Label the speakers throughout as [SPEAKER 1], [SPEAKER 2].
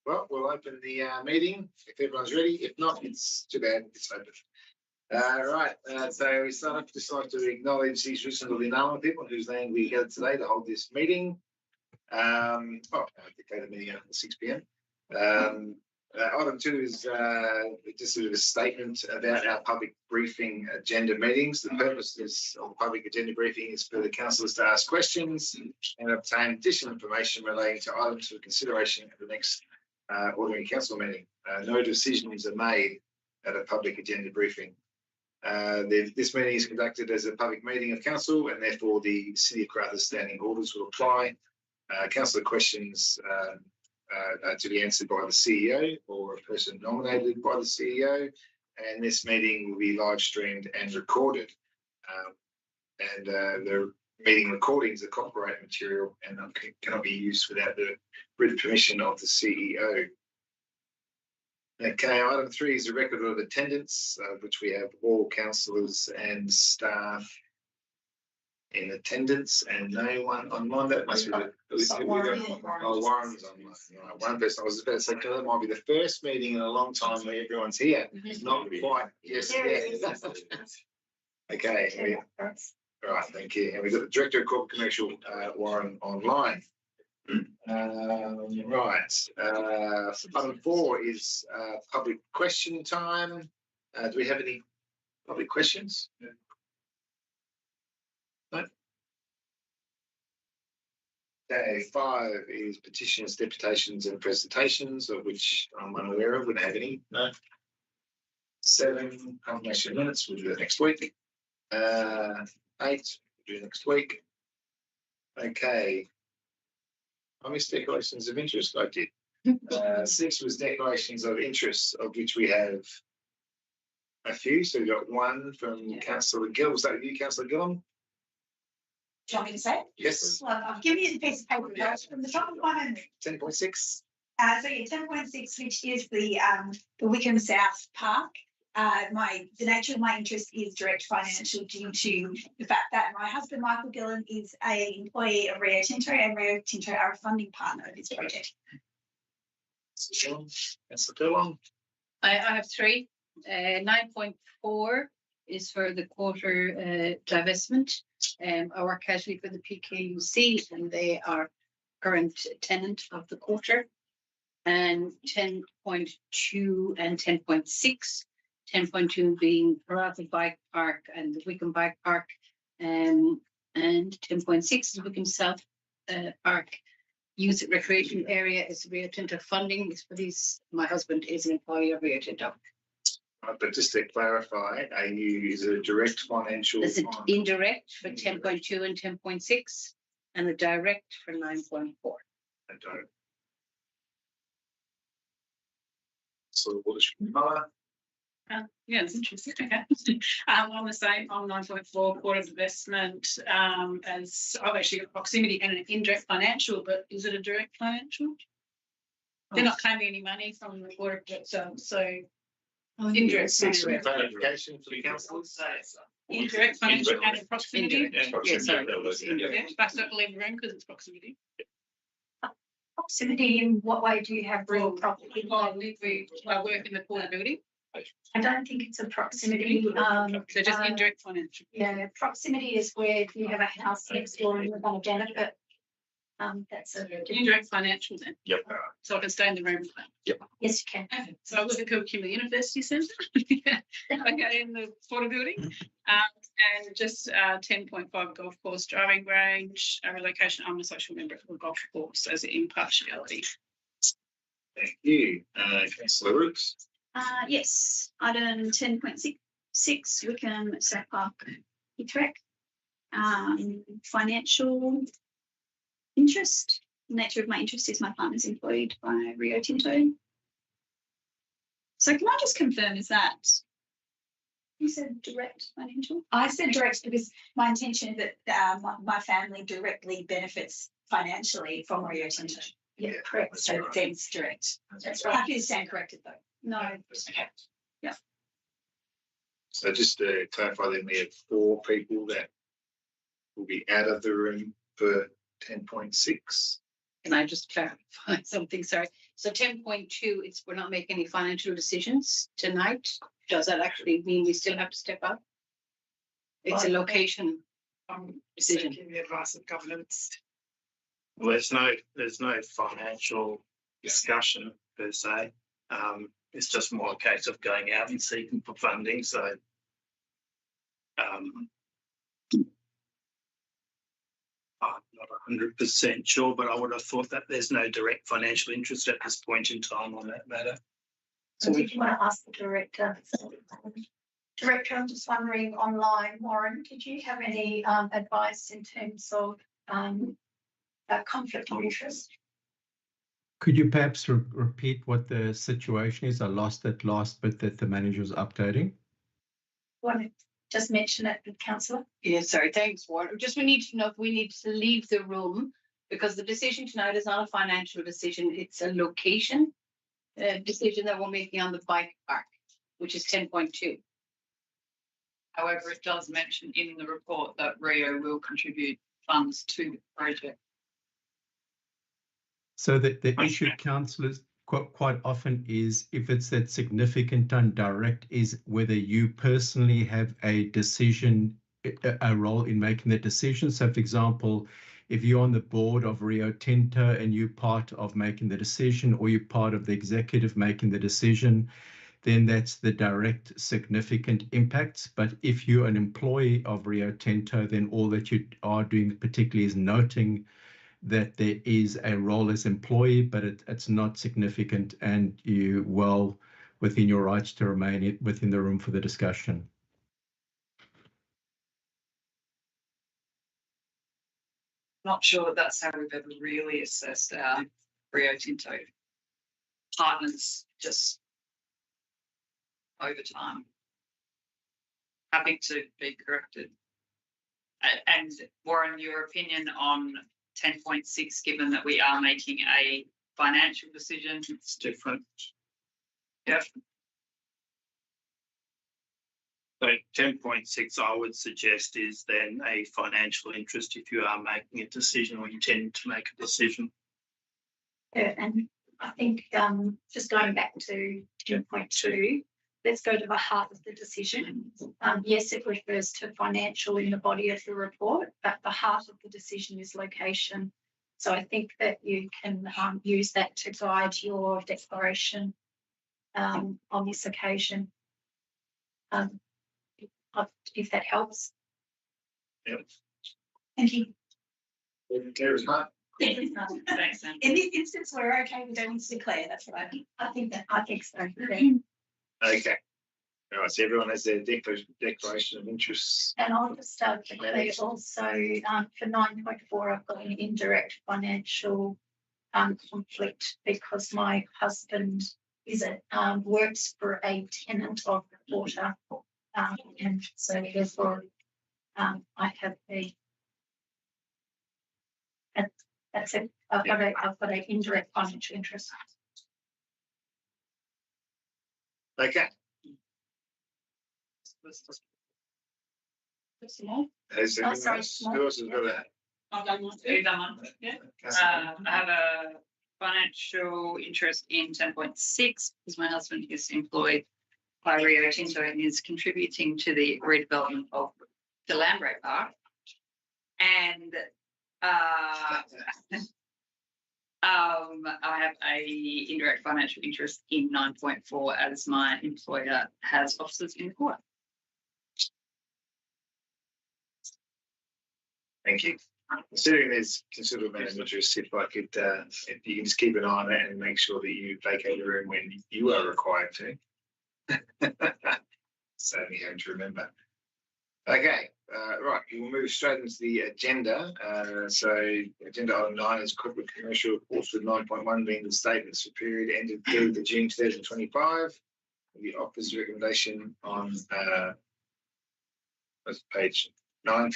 [SPEAKER 1] Well, we'll open the meeting if everyone's ready. If not, it's too bad. It's open. Right. So we start off just like to acknowledge these recently known people whose land we gathered today to hold this meeting. I declare the meeting at 6 p.m. Item 2 is just sort of a statement about our public briefing agenda meetings. The purpose of the public agenda briefing is for the councillors to ask questions and obtain additional information relating to items for consideration at the next ordinary council meeting. No decisions are made at a public agenda briefing. This meeting is conducted as a public meeting of council, and therefore the City of Karratha standing orders will apply. Councillor questions to be answered by the CEO or a person nominated by the CEO, and this meeting will be live streamed and recorded. The meeting recordings are copyright material and cannot be used without the written permission of the CEO. Okay, item 3 is a record of attendance, which we have all councillors and staff in attendance, and no one online. That must be Warren's online. Right, one person. I was about to say, that might be the first meeting in a long time where everyone's here. Not quite. Yes. Okay. Right. Thank you. And we've got the Director of Corporate Commercial, Warren, online. Right. Item 4 is public question time. Do we have any public questions? No. Okay, 5 is petitions, deputations, and presentations, of which I'm unaware of. We don't have any. No. 7, confirmation minutes. We'll do that next week. 8, we'll do next week. Okay. I missed declarations of interest. I did. 6 was declarations of interest, of which we have a few. So we've got one from Councillor Gill. Was that you, Councillor Gillum?
[SPEAKER 2] Do you want me to say it?
[SPEAKER 1] Yes.
[SPEAKER 2] Well, I'll give you the piece of paper from the top of my memory.
[SPEAKER 1] 10.6.
[SPEAKER 2] So yeah, 10.6, which is the Wickham South Park. The nature of my interest is direct financial due to the fact that my husband Michael Gillen is an employee of Rio Tinto, and Rio Tinto are a funding partner of this project.
[SPEAKER 1] That's the third one.
[SPEAKER 3] I have 3. 9.4 is for the quarter divestment. I work casually for the PKUC, and they are current tenant of the quarter. And 10.2 and 10.6. 10.2 being Karratha Bike Park and the Wickham Bike Park, and 10.6 is Wickham South Park. Use it recreation area is Rio Tinto funding. Is for these. My husband is an employee of Rio Tinto.
[SPEAKER 1] But just to clarify, is it a direct financial?
[SPEAKER 3] Is it indirect for 10.2 and 10.6, and the direct for 9.4?
[SPEAKER 1] I don't. So what is your colour?
[SPEAKER 4] Yeah, it's interesting. Okay. On the same, on 9.4 quarter investment, as I've actually got proximity and an indirect financial, but is it a direct financial? They're not claiming any money from the quarter itself, so indirect financial.
[SPEAKER 1] Clarification for the councillors.
[SPEAKER 4] Indirect financial and proximity.
[SPEAKER 3] Yeah, sorry.
[SPEAKER 4] That's not leave the room because it's proximity.
[SPEAKER 2] Proximity, in what way do you have real property?
[SPEAKER 4] I work in the quarter building.
[SPEAKER 2] I don't think it's a proximity.
[SPEAKER 4] So just indirect financial.
[SPEAKER 2] Yeah, proximity is where you have a house next door and you're going to benefit. That's a
[SPEAKER 4] indirect financial then.
[SPEAKER 1] Yep.
[SPEAKER 4] So I can stay in the room with that.
[SPEAKER 1] Yep.
[SPEAKER 2] Yes, you can.
[SPEAKER 4] Okay. So I work at Kilkimber University Centre. Okay, in the quarter building. And just 10.5 golf course driving range, relocation. I'm a social member of the golf course as an impartiality.
[SPEAKER 1] Thank you. Councillor Rooks.
[SPEAKER 2] Yes, item 10.6, Wickham South Park, Utrecht. Financial interest. The nature of my interest is my partner's employed by Rio Tinto. So can I just confirm, is that, you said direct financial? I said direct because my intention is that my family directly benefits financially from Rio Tinto. Yeah, correct. So right. It's direct. That's right. Happy to stand corrected though. No. Okay. Yeah.
[SPEAKER 1] So just to clarify, then we have 4 people that will be out of the room for 10.6.
[SPEAKER 3] Can I just clarify something? Sorry. So 10.2, we're not making any financial decisions tonight. Does that actually mean we still have to step up? It's a location decision.
[SPEAKER 5] Seeking the advice of governance.
[SPEAKER 6] Well, there's no financial discussion per se. It's just more a case of going out and seeking for funding. So I'm not 100% sure, but I would have thought that there's no direct financial interest at this point in time on that matter.
[SPEAKER 7] So did you want to ask the director? Director, I'm just wondering online, Warren, did you have any advice in terms of conflict of interest?
[SPEAKER 8] Could you perhaps repeat what the situation is? I lost that last bit that the manager was updating.
[SPEAKER 7] Want to just mention it, Councillor?
[SPEAKER 3] Yeah, sorry, thanks, Warren. Just we need to know if we need to leave the room because the decision tonight is not a financial decision, it's a location decision that we're making on the bike park, which is 10.2.
[SPEAKER 9] However, it does mention in the report that Rio will contribute funds to the project.
[SPEAKER 8] So the issue, councillors, quite often is if it's that significant and direct is whether you personally have a decision, a role in making the decision. So for example, if you're on the board of Rio Tinto and you're part of making the decision or you're part of the executive making the decision, then that's the direct significant impacts. But if you're an employee of Rio Tinto, then all that you are doing particularly is noting that there is a role as employee, but it's not significant and you well within your rights to remain within the room for the discussion.
[SPEAKER 9] Not sure that that's how we've ever really assessed our Rio Tinto partners just over time. Happy to be corrected. And Warren, your opinion on 10.6, given that we are making a financial decision?
[SPEAKER 6] It's different.
[SPEAKER 9] Yeah.
[SPEAKER 6] So 10.6, I would suggest, is then a financial interest if you are making a decision or intend to make a decision.
[SPEAKER 7] And I think just going back to 10.2, let's go to the heart of the decision. Yes, it refers to financial in the body of the report, but the heart of the decision is location. So I think that you can use that to guide your declaration on this occasion. If that helps.
[SPEAKER 6] Yep.
[SPEAKER 7] Thank you.
[SPEAKER 1] There is not.
[SPEAKER 9] Thanks, Sam.
[SPEAKER 7] In this instance, we're okay with doing declare. That's what I think. I think so.
[SPEAKER 1] Okay. All right. So everyone has their declaration of interest.
[SPEAKER 7] And I'll just declare also for 9.4, I've got an indirect financial conflict because my husband works for a tenant of the quarter, and so therefore I have that's it. I've got an indirect financial interest.
[SPEAKER 1] Okay. Has anyone
[SPEAKER 7] sorry,
[SPEAKER 1] else? Who else has got that?
[SPEAKER 4] I've done one.
[SPEAKER 9] You've done one. Yeah. I have a financial interest in 10.6 because my husband is employed by Rio Tinto and is contributing to the redevelopment of the Lambrey Park. And I have a indirect financial interest in 9.4 as my employer has offices in the quarter.
[SPEAKER 1] Thank you. Considering there's considerable amount of interest, if you can just keep an eye on it and make sure that you vacate the room when you are required to. Certainly having to remember. Okay, right, we'll move straight into the agenda. So agenda item 9 is corporate commercial reports with 9.1 being the statements for period ended 3rd of June 2025. The office recommendation on that's page 9.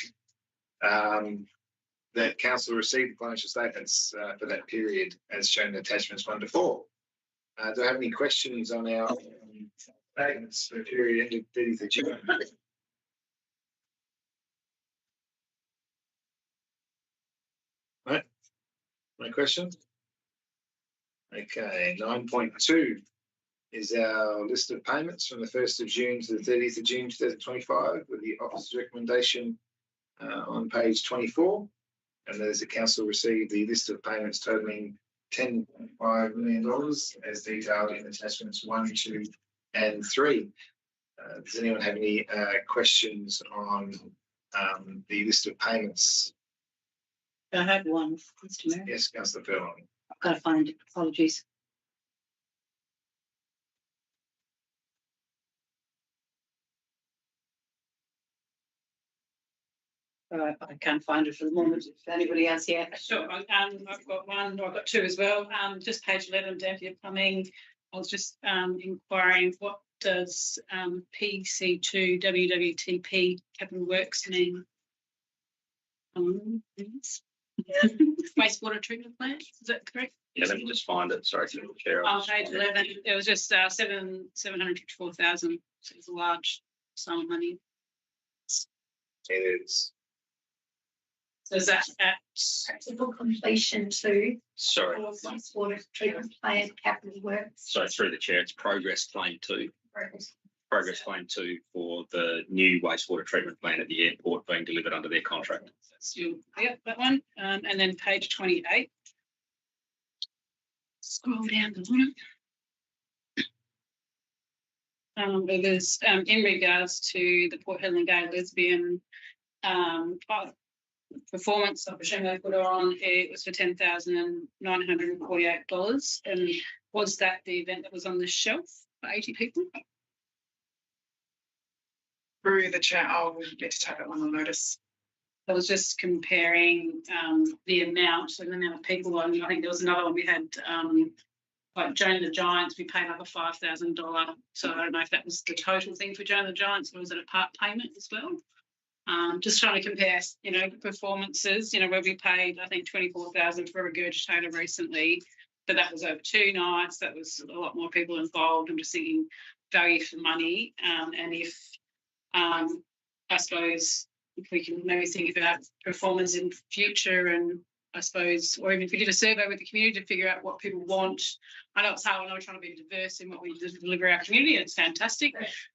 [SPEAKER 1] That council received the financial statements for that period as shown in attachments 1 to 4. Do I have any questions on our statements for the period ended 30th of June? Right. No questions? Okay, 9.2 is our list of payments from the 1st of June to the 30th of June 2025 with the officer's recommendation on page 24. And there's the council received the list of payments totaling $10.5 million as detailed in attachments 1, 2 and 3. Does anyone have any questions on the list of payments?
[SPEAKER 3] I had one, Mr. Mayor.
[SPEAKER 1] Yes, Councillor Furlong.
[SPEAKER 3] I've got to find it. Apologies. I can't find it for the moment. If anybody else here.
[SPEAKER 4] Sure. I've got one. I've got two as well. Just page 11, Dampier Plumbing. I was just inquiring, what does PC2 WWTP Capital Works mean? Wastewater treatment plant. Is that correct?
[SPEAKER 5] Yeah, let me just find it. Sorry, through the chair.
[SPEAKER 4] On page 11, it was just 754,000. So it's a large sum of money.
[SPEAKER 1] It is.
[SPEAKER 4] So is that at
[SPEAKER 7] Practical completion to
[SPEAKER 5] Sorry.
[SPEAKER 7] wastewater treatment plant capital works.
[SPEAKER 5] So through the chair, it's progress claim 2. Progress claim 2 for the new wastewater treatment plant at the airport being delivered under their contract.
[SPEAKER 4] Still, yeah, that one. And then page 28. Scroll down the bottom. It was in regards to the Port Helen Gay Lesbian performance. I presume they put her on. It was for $10,948. And was that the event that was on the shelf for 80 people?
[SPEAKER 9] Through the chair, I'll need to take that one on notice.
[SPEAKER 4] I was just comparing the amount and the amount of people. I think there was another one we had, like Joan the Giants, we paid like a $5,000. So I don't know if that was the total thing for Joan the Giants or was it a part payment as well? Just trying to compare, performances, where we paid, I think, $24,000 for a regurgitator recently, but that was over 2 nights. That was a lot more people involved. I'm just thinking value for money. And if, I suppose, if we can maybe think about performance in future and I suppose, or even if we did a survey with the community to figure out what people want. I know it's hard. I know we're trying to be diverse in what we deliver our community. It's fantastic.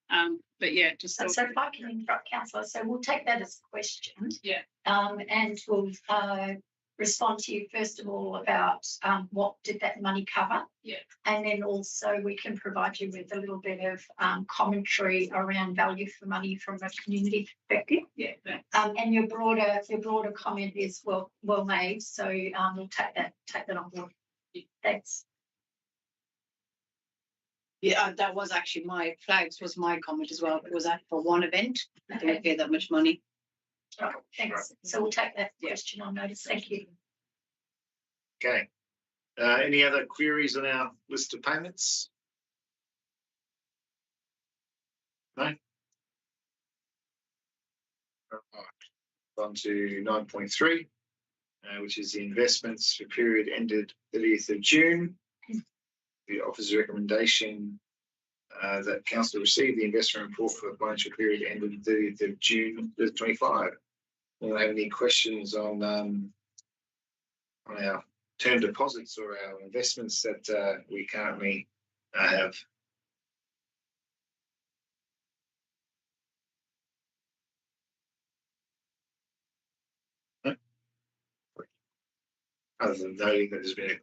[SPEAKER 4] But yeah, just
[SPEAKER 7] so if I can interrupt, councillor, so we'll take that as a question.
[SPEAKER 4] Yeah.
[SPEAKER 7] And we'll respond to you first of all about what did that money cover.
[SPEAKER 4] Yeah. And
[SPEAKER 7] then also we can provide you with a little bit of commentary around value for money from a community perspective.
[SPEAKER 4] Yeah.
[SPEAKER 7] And your broader comment is well made. So we'll take that on board.
[SPEAKER 4] Yeah.
[SPEAKER 7] Thanks.
[SPEAKER 3] Yeah, that was actually my flags was my comment as well. It was that for one event. I didn't pay that much money.
[SPEAKER 7] Right, thanks. So we'll take that question on notice. Thank you.
[SPEAKER 1] Okay. Any other queries on our list of payments? No? All right. On to 9.3, which is the investments for period ended 30th of June. The officer's recommendation that council received the investment report for the financial period ended 30th of June 2025. Anyone have any questions on our term deposits or our investments that we currently have? No? Other than noting that there's been a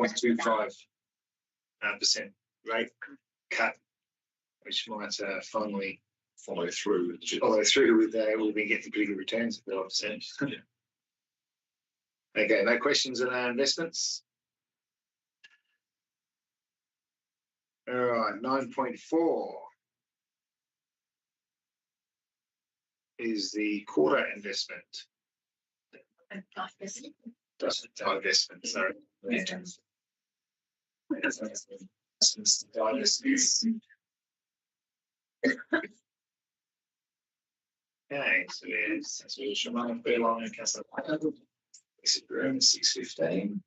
[SPEAKER 1] 0.25% rate cut, which might finally follow through with we'll be getting pretty good returns at 5%. Okay, no questions on our investments. All right, 9.4 is the quarter investment. Divestment, sorry. Okay, so it's Shemana Fairline and Castle. This is room 615.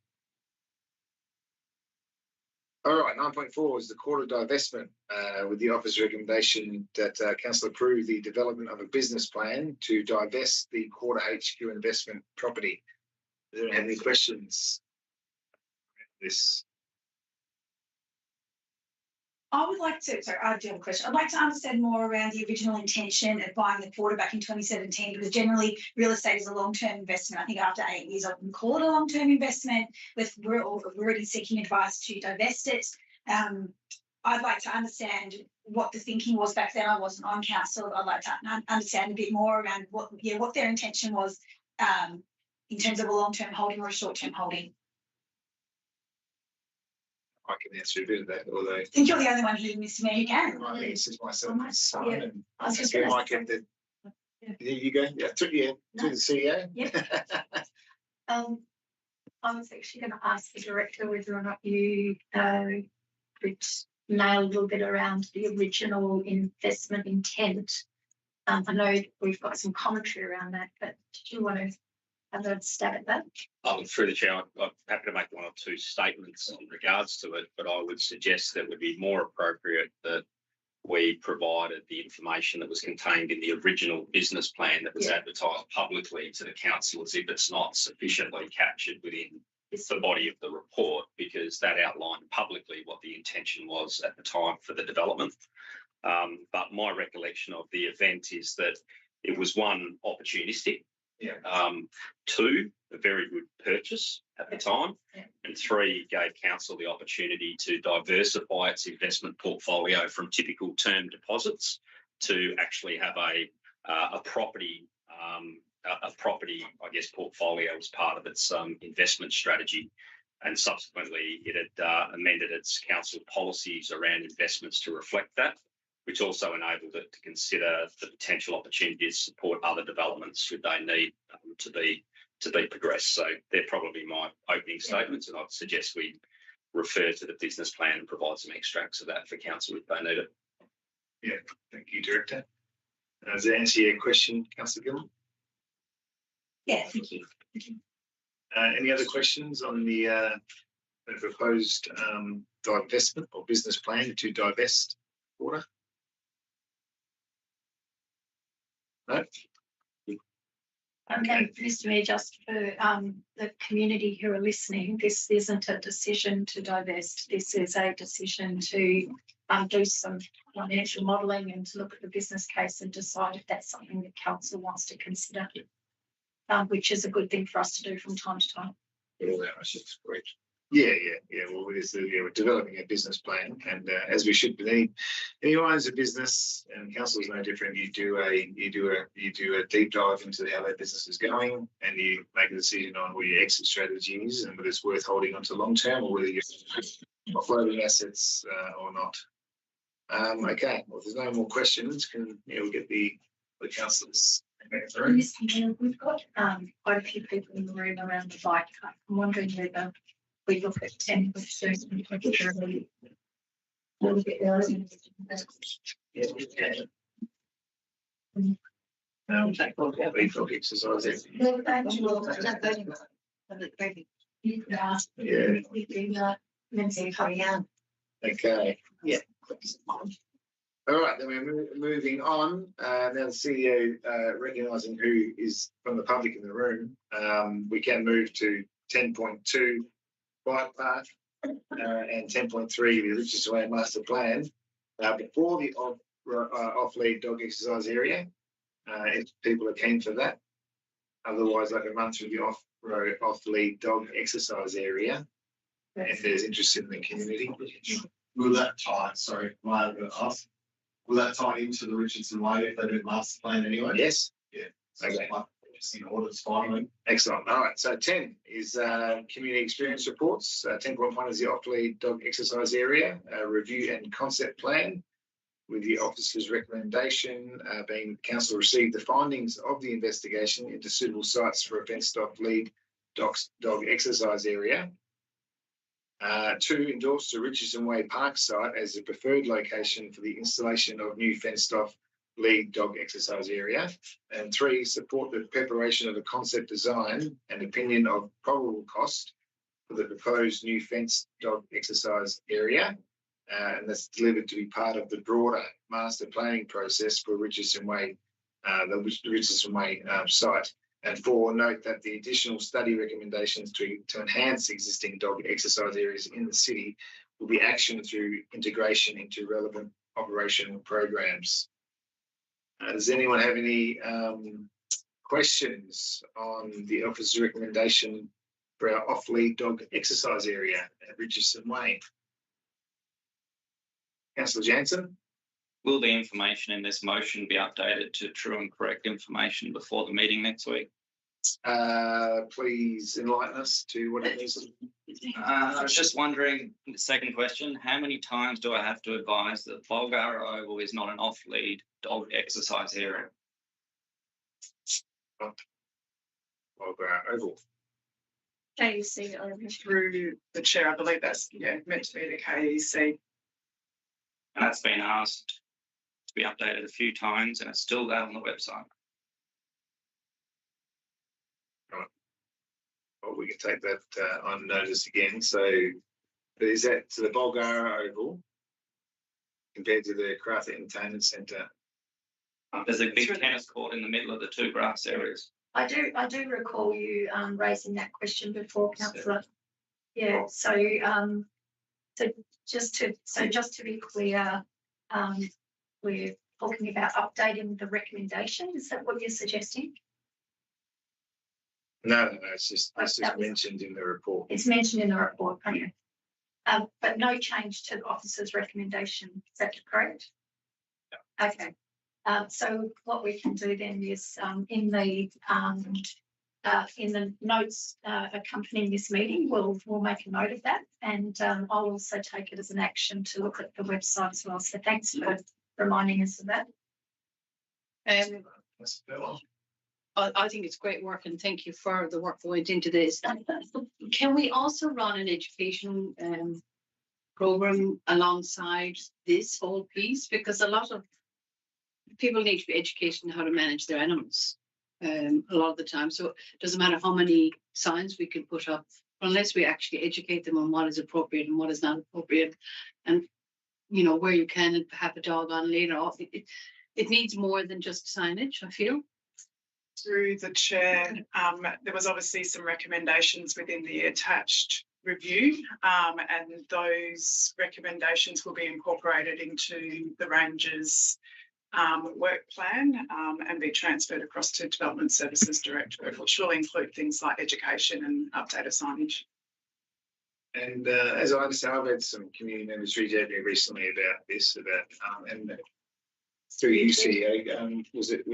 [SPEAKER 1] All right, 9.4 is the quarter divestment with the officer's recommendation that council approve the development of a business plan to divest the quarter HQ investment property. Does anyone have any questions? This.
[SPEAKER 10] I would like to, sorry, I do have a question. I'd like to understand more around the original intention of buying the quarter back in 2017, because generally real estate is a long-term investment. I think after 8 years, I can call it a long-term investment. We're already seeking advice to divest it. I'd like to understand what the thinking was back then. I wasn't on council. I'd like to understand a bit more around what their intention was in terms of a long-term holding or a short-term holding.
[SPEAKER 1] I can answer a bit of that, although
[SPEAKER 10] I think you're the only one here, Mr. Mayor, who can.
[SPEAKER 1] I think it's just myself
[SPEAKER 10] Oh,
[SPEAKER 1] and son,
[SPEAKER 10] yeah.
[SPEAKER 1] and
[SPEAKER 10] I was just
[SPEAKER 1] yeah,
[SPEAKER 10] gonna
[SPEAKER 1] Mike
[SPEAKER 10] say-
[SPEAKER 1] and the.
[SPEAKER 10] Yeah.
[SPEAKER 1] There you go. Yeah, to the CEO.
[SPEAKER 7] I was actually going to ask the director whether or not you could nail a little bit around the original investment intent. I know we've got some commentary around that, but did you want to have a stab at that?
[SPEAKER 5] Through the chair, I'm happy to make one or two statements in regards to it, but I would suggest that it would be more appropriate that we provided the information that was contained in the original business plan that was advertised publicly to the council, as if it's not sufficiently captured within the body of the report, because that outlined publicly what the intention was at the time for the development. But my recollection of the event is that it was, one, opportunistic, two, a very good purchase at the time, and three, gave council the opportunity to diversify its investment portfolio from typical term deposits to actually have a property, I guess, portfolio as part of its investment strategy. And subsequently, it had amended its council policies around investments to reflect that, which also enabled it to consider the potential opportunities to support other developments should they need to be progressed. So they're probably my opening statements, and I'd suggest we refer to the business plan and provide some extracts of that for council if they need it.
[SPEAKER 1] Yeah, thank you, Director. Does that answer your question, Councillor Gilman?
[SPEAKER 10] Yeah, thank you.
[SPEAKER 1] Any other questions on the proposed divestment or business plan to divest water? No?
[SPEAKER 7] Okay, Mr. Mayor, just for the community who are listening, this isn't a decision to divest. This is a decision to do some financial modelling and to look at the business case and decide if that's something that council wants to consider, which is a good thing for us to do from time to time.
[SPEAKER 1] Yeah, that's great. Yeah. Well, we're developing a business plan, and as we should be. Anyone owns a business, and council is no different. You do a deep dive into how that business is going, and you make a decision on what your exit strategy is, and whether it's worth holding on to long term or whether you're offloading assets or not. Okay. Well, if there's no more questions, we'll get the councillors.
[SPEAKER 7] We've got quite a few people in the room around the bike. I'm wondering whether we look at 10 a little bit early.
[SPEAKER 1] Exercise. Okay. Yeah. All right, then we're moving on. Now the CEO recognising who is from the public in the room, we can move to 10.2 bike path and 10.3 the Richards Way Master Plan. Before the off-lead dog exercise area, if people are keen for that. Otherwise, I can run through the off-lead dog exercise area if there's interest in the community.
[SPEAKER 11] Will that tie? Sorry, my ask. Will that tie into the Richardson Way if they do master plan anyway?
[SPEAKER 1] Yes.
[SPEAKER 11] Yeah. So
[SPEAKER 1] Okay.
[SPEAKER 11] just in order, it's fine.
[SPEAKER 1] Excellent. All right. So 10 is community experience reports. 10.1 is the off-lead dog exercise area, review and concept plan, with the officer's recommendation being council received the findings of the investigation into suitable sites for a fenced off-lead dog exercise area. 2, endorse the Richardson Way Park site as the preferred location for the installation of new fenced off lead dog exercise area. And 3, support the preparation of a concept design and opinion of probable cost for the proposed new fenced dog exercise area. And that's delivered to be part of the broader master planning process for Richardson Way, the Richardson Way site. And 4, note that the additional study recommendations to enhance existing dog exercise areas in the city will be actioned through integration into relevant operational programs. Does anyone have any questions on the officer's recommendation for our off-lead dog exercise area at Richardson Way? Councillor Jansen?
[SPEAKER 12] Will the information in this motion be updated to true and correct information before the meeting next week?
[SPEAKER 1] Please enlighten us to what it is.
[SPEAKER 12] I was just wondering, the second question, how many times do I have to advise that Bulgara Oval is not an off-lead dog exercise area?
[SPEAKER 1] Bulgara Oval.
[SPEAKER 2] KUC over.
[SPEAKER 9] Through the chair, I believe that's meant to be the KEC.
[SPEAKER 12] And that's been asked to be updated a few times and it's still there on the website.
[SPEAKER 1] Well, we can take that on notice again. So is that to the Bulgara Oval compared to the Karratha Entertainment Centre?
[SPEAKER 12] There's a big tennis court in the middle of the two grass areas.
[SPEAKER 7] I do recall you raising that question before, councillor. Yeah. So just to be clear, we're talking about updating the recommendation. Is that what you're suggesting?
[SPEAKER 1] No, it's just mentioned in the report.
[SPEAKER 7] It's mentioned in the report, okay. But no change to the officer's recommendation. Is that correct? Yeah. Okay. So what we can do then is in the notes accompanying this meeting, we'll make a note of that, and I'll also take it as an action to look at the website as well. So thanks for reminding us of that.
[SPEAKER 3] I think it's great work, and thank you for the work that went into this. Can we also run an education program alongside this whole piece? Because a lot of people need to be educated on how to manage their animals a lot of the time. So it doesn't matter how many signs we can put up unless we actually educate them on what is appropriate and what is not appropriate, and where you can have a dog on later off. It needs more than just signage, I feel.
[SPEAKER 9] Through the chair, there was obviously some recommendations within the attached review, and those recommendations will be incorporated into the Ranger's work plan and be transferred across to Development Services Directorate, which will include things like education and updated signage.
[SPEAKER 1] And as I understand, I've had some community members reach out to me recently about this, and through you, CEO, was it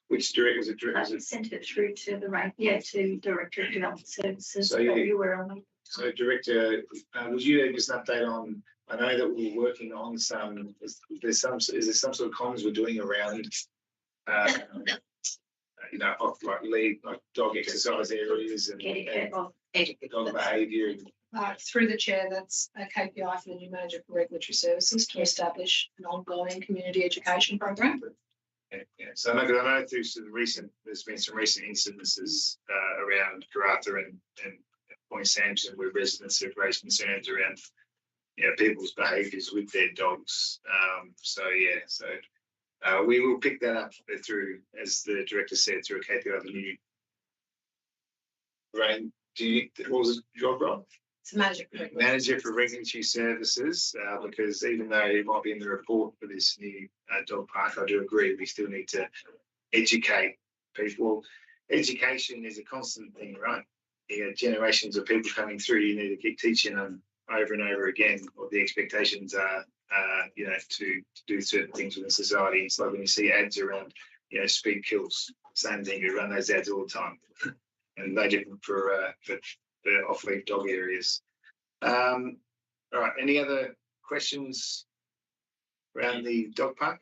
[SPEAKER 1] which director was it?
[SPEAKER 7] I sent it through to to Director of Development Services.
[SPEAKER 1] So you were on. So Director, would you give us an update on? I know that we're working on some. Is there some sort of comms we're doing around? Off like dog exercise areas and dog behaviour.
[SPEAKER 13] Through the chair, that's a KPI for the new manager for regulatory services to establish an ongoing community education program.
[SPEAKER 1] Yeah. So I know through there's been some recent incidences around Karratha and Point Sampson where residents have raised concerns around people's behaviours with their dogs. So we will pick that up through, as the director said, through a KPI, the new Rain. What was it, job, Rob?
[SPEAKER 13] It's
[SPEAKER 1] manager for regulatory services, because even though it might be in the report for this new dog park, I do agree we still need to educate people. Education is a constant thing, right? Generations of people coming through, you need to keep teaching them over and over again what the expectations are, to do certain things within society. It's like when you see ads around, speed kills, same thing, we run those ads all the time. And no different for off-lead dog areas. All right, any other questions around the dog park?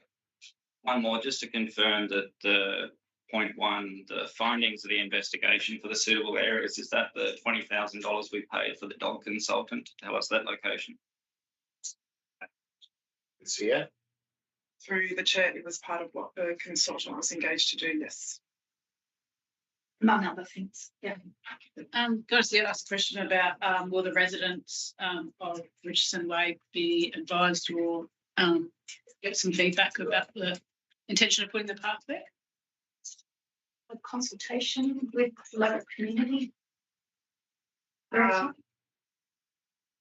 [SPEAKER 12] One more, just to confirm that the point one, the findings of the investigation for the suitable areas, is that the $20,000 we paid for the dog consultant to tell us that location?
[SPEAKER 1] It's here.
[SPEAKER 9] Through the chair, it was part of what the consultant was engaged to do, yes.
[SPEAKER 7] Among other things, yeah.
[SPEAKER 4] Garcia asked a question about will the residents of Richardson Way be advised or get some feedback about the intention of putting the park there?
[SPEAKER 7] a consultation with the local community?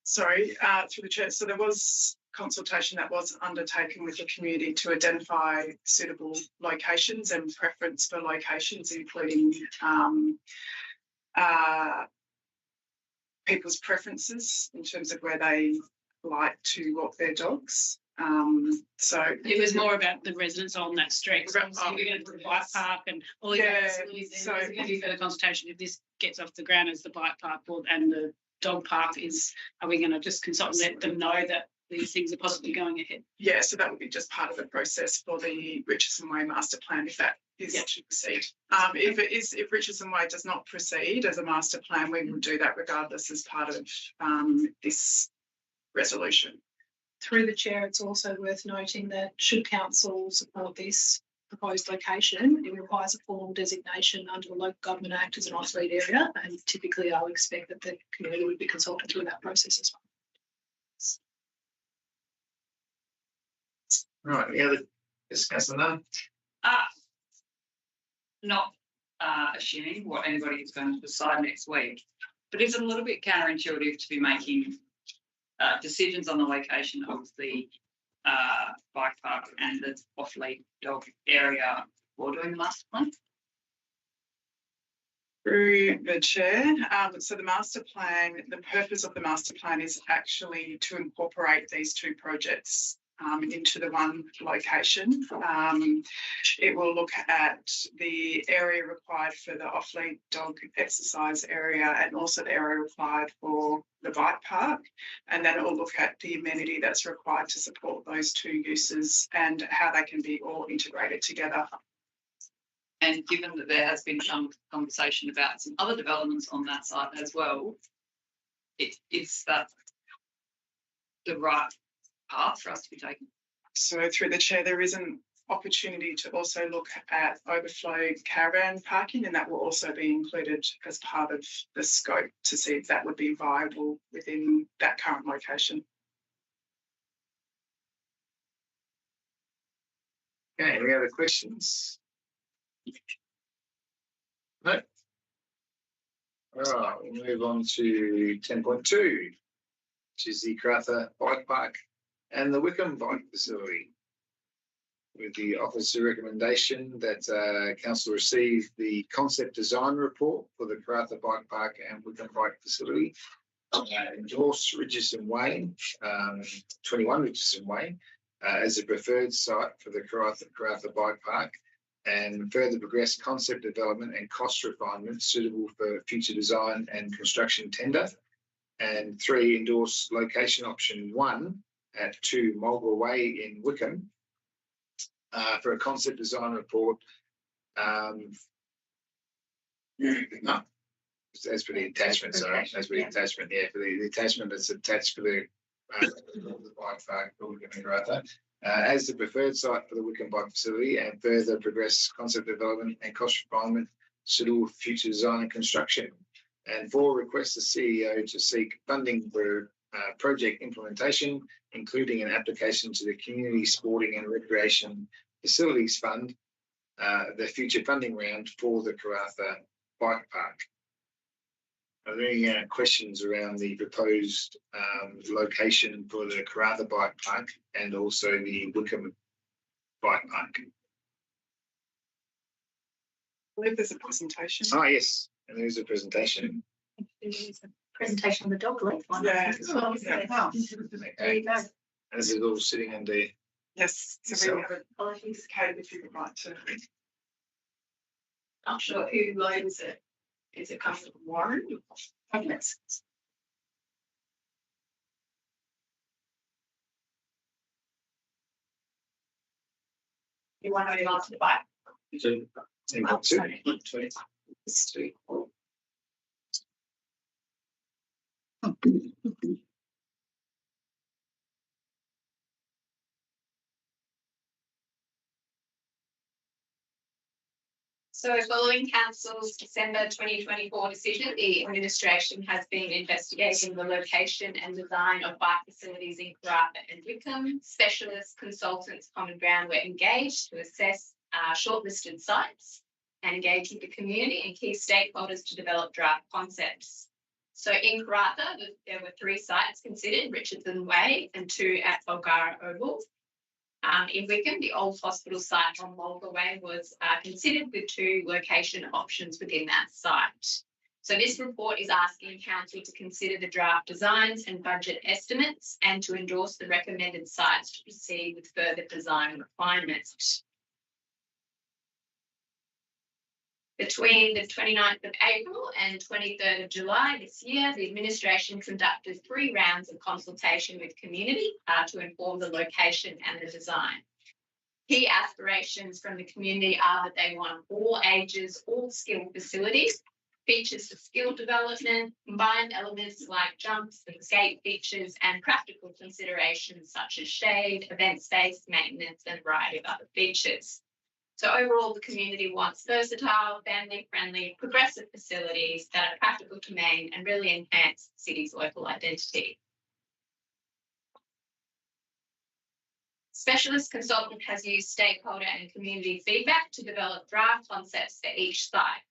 [SPEAKER 14] Sorry, through the chair. So there was consultation that was undertaken with the community to identify suitable locations and preference for locations, including people's preferences in terms of where they like to walk their dogs. So
[SPEAKER 4] it was more about the residents on that street. So we're going to put a bike park and all the other facilities. So there's going to be further consultation if this gets off the ground as the bike park and the dog park is. Are we going to just consult and let them know that these things are possibly going ahead?
[SPEAKER 14] Yeah, so that would be just part of the process for the Richardson Way master plan if that is to proceed. If Richardson Way does not proceed as a master plan, we will do that regardless as part of this resolution.
[SPEAKER 13] Through the chair, it's also worth noting that should council support this proposed location, it requires a formal designation under the Local Government Act as an off-lead area, and typically I would expect that the community would be consulted through that process as well.
[SPEAKER 1] Right, any other discussion on that?
[SPEAKER 9] Not assuming what anybody is going to decide next week, but it's a little bit counterintuitive to be making decisions on the location of the bike park and the off-lead dog area for doing the master plan?
[SPEAKER 14] Through the chair, so the master plan, the purpose of the master plan is actually to incorporate these two projects into the one location. It will look at the area required for the off-lead dog exercise area and also the area required for the bike park. And then it will look at the amenity that's required to support those two uses and how they can be all integrated together.
[SPEAKER 9] And given that there has been some conversation about some other developments on that site as well, it's that the right path for us to be taken.
[SPEAKER 14] So through the chair, there is an opportunity to also look at overflow caravan parking, and that will also be included as part of the scope to see if that would be viable within that current location.
[SPEAKER 1] Okay, any other questions? No. All right, we'll move on to 10.2, which is the Karratha Bike Park and the Wickham Bike Facility. With the officer recommendation that council receive the concept design report for the Karratha Bike Park and Wickham Bike Facility, endorse Richardson Way, 21 Richardson Way, as a preferred site for the Karratha Bike Park, and further progress concept development and cost refinement suitable for future design and construction tender. And 3, endorse location option 1 at 2 Mulga Way in Wickham for a concept design report. No, as for the attachment, sorry, as for the attachment, yeah, for the attachment that's attached for the bike park for Wickham and Karratha. As the preferred site for the Wickham Bike Facility, and further progress concept development and cost refinement suitable for future design and construction. And 4, request the CEO to seek funding for project implementation, including an application to the Community Sporting and Recreation Facilities Fund, the future funding round for the Karratha Bike Park. Are there any questions around the proposed location for the Karratha Bike Park and also the Wickham Bike Park?
[SPEAKER 14] I believe there's a presentation.
[SPEAKER 1] Oh, yes, and there's a presentation.
[SPEAKER 7] There's a presentation of the dog leg one.
[SPEAKER 14] Yeah.
[SPEAKER 7] Oh, there you go.
[SPEAKER 1] And this is all sitting in there.
[SPEAKER 14] Yes, so we have a Kate, if you would like to.
[SPEAKER 7] Not sure who loads it. Is it coming from Warren? You want to move on to the bike?
[SPEAKER 15] So following Council's December 2024 decision, the administration has been investigating the location and design of bike facilities in Karratha and Wickham. Specialist consultants Common Ground were engaged to assess shortlisted sites, and engage with the community and key stakeholders to develop draft concepts. So in Karratha, there were 3 sites considered, Richardson Way and 2 at Bulgara Oval. In Wickham, the old hospital site on Mulga Way was considered with 2 location options within that site. So this report is asking council to consider the draft designs and budget estimates and to endorse the recommended sites to proceed with further design refinements. Between the 29th of April and 23rd of July this year, the administration conducted 3 rounds of consultation with community to inform the location and the design. Key aspirations from the community are that they want all ages, all skill facilities, features for skill development, combined elements like jumps and skate features, and practical considerations such as shade, event space, maintenance, and a variety of other features. So overall, the community wants versatile, family-friendly, progressive facilities that are practical to maintain and really enhance the city's local identity. Specialist consultant has used stakeholder and community feedback to develop draft concepts for each site.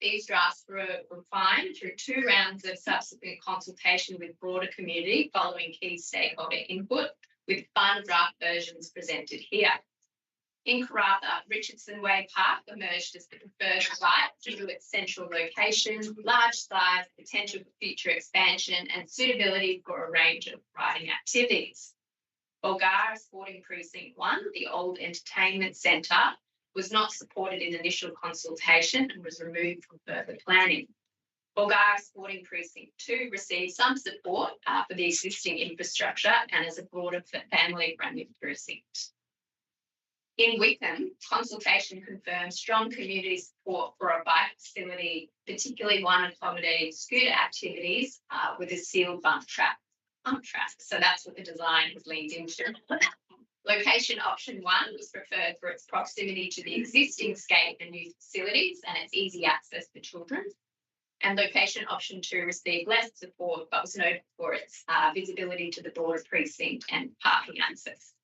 [SPEAKER 15] These drafts were refined through 2 rounds of subsequent consultation with broader community following key stakeholder input, with final draft versions presented here. In Karratha, Richardson Way Park emerged as the preferred site due to its central location, large size, potential for future expansion, and suitability for a range of riding activities. Bulgara Sporting Precinct 1, the old entertainment centre, was not supported in initial consultation and was removed from further planning. Bulgara Sporting Precinct 2 received some support for the existing infrastructure and as a broader family-friendly precinct. In Wickham, consultation confirmed strong community support for a bike facility, particularly one accommodating scooter activities with a sealed bump track. So that's what the design has leaned into. Location option 1 was preferred for its proximity to the existing skate and youth facilities and its easy access for children. And location option 2 received less support but was noted for its visibility to the broader precinct and parking access.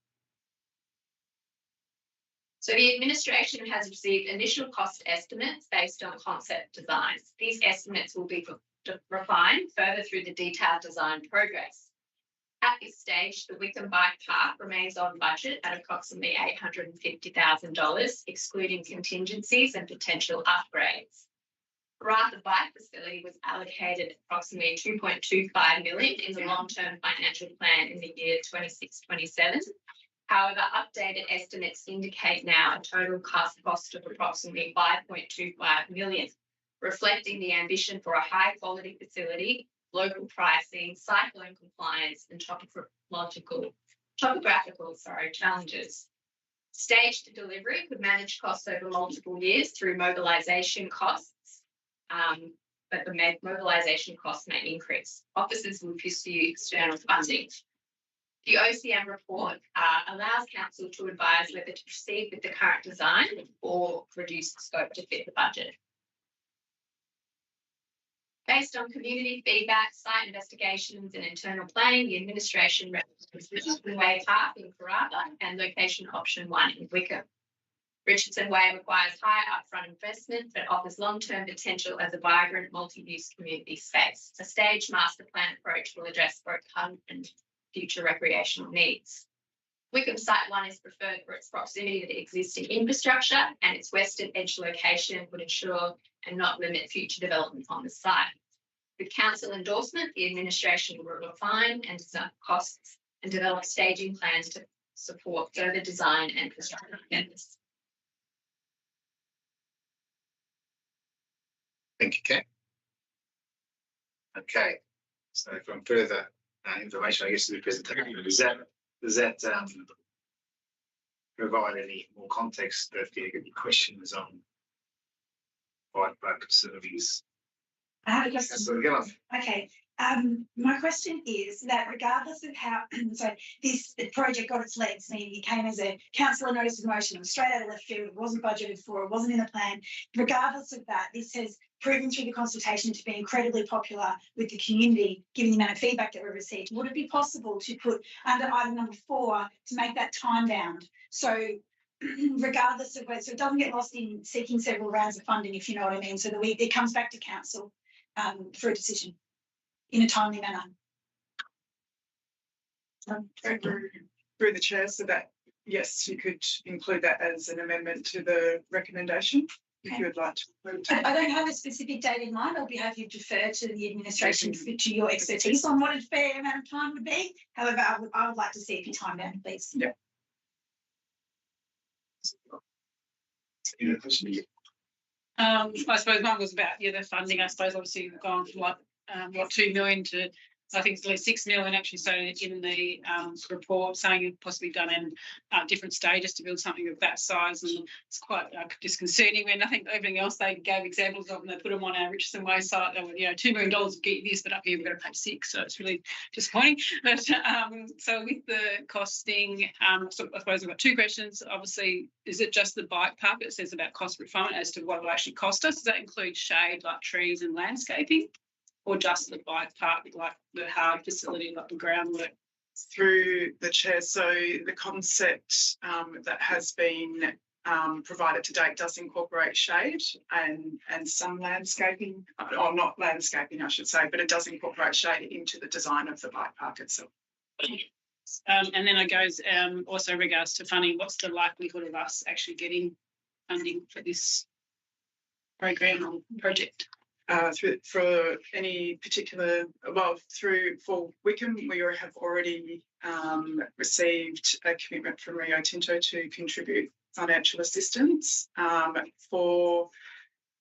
[SPEAKER 15] So the administration has received initial cost estimates based on concept designs. These estimates will be refined further through the detailed design progress. At this stage, the Wickham Bike Park remains on budget at approximately $850,000, excluding contingencies and potential upgrades. Karratha Bike Facility was allocated approximately $2.25 million in the long-term financial plan in the year 26-27. However, updated estimates indicate now a total cost of approximately $5.25 million, reflecting the ambition for a high-quality facility, local pricing, cyclone compliance, and topographical challenges. Staged delivery could manage costs over multiple years through mobilisation costs, but the mobilisation costs may increase. Officers will pursue external funding. The OCM report allows council to advise whether to proceed with the current design or reduce the scope to fit the budget. Based on community feedback, site investigations and internal planning, the administration recommends Richardson Way Park in Karratha and location option 1 in Wickham. Richardson Way requires high upfront investment but offers long-term potential as a vibrant multi-use community space. A staged master plan approach will address both current and future recreational needs. Wickham Site 1 is preferred for its proximity to the existing infrastructure, and its western edge location would ensure and not limit future development on the site. With council endorsement, the administration will refine and design costs and develop staging plans to support further design and construction methods.
[SPEAKER 1] Thank you, Kat. Okay, so from further information, I guess, to the presentation, does that provide any more context if you have any questions on bike facilities?
[SPEAKER 10] I have a question.
[SPEAKER 1] So go on.
[SPEAKER 10] Okay. My question is that regardless of how this project got its legs, meaning it came as a councillor notice of motion, it was straight out of left field, it wasn't budgeted for, it wasn't in the plan. Regardless of that, this has proven through the consultation to be incredibly popular with the community, given the amount of feedback that we've received. Would it be possible to put under item number 4 to make that time bound? So regardless of whether, so it doesn't get lost in seeking several rounds of funding, if you know what I mean. So that it comes back to council for a decision in a timely manner.
[SPEAKER 14] Through the chair, so that, yes, you could include that as an amendment to the recommendation, if you would like to.
[SPEAKER 10] I don't have a specific date in mind. I'll be happy to defer to the administration to your expertise on what a fair amount of time would be. However, I would like to see it be time bound, please.
[SPEAKER 14] Yeah.
[SPEAKER 4] I suppose mine was about the funding. I suppose obviously we've gone from 2 million to I think it's at least 6 million actually. So in the report saying you've possibly done in different stages to build something of that size, and it's quite disconcerting when I think everything else they gave examples of and they put them on our Richardson Way site. They were, $2 million will get you this, but up here we've got to pay 6, so it's really disappointing. But so with the costing, so I suppose I've got 2 questions. Obviously, is it just the bike park that says about cost refund as to what it will actually cost us? Does that include shade like trees and landscaping? Or just the bike park, like the hard facility, like the groundwork?
[SPEAKER 14] Through the chair, so the concept that has been provided to date does incorporate shade and some landscaping, or not landscaping, I should say, but it does incorporate shade into the design of the bike park itself.
[SPEAKER 4] And then it goes also regards to funding. What's the likelihood of us actually getting funding for this program or project?
[SPEAKER 14] For any particular, for Wickham, we have already received a commitment from Rio Tinto to contribute financial assistance. For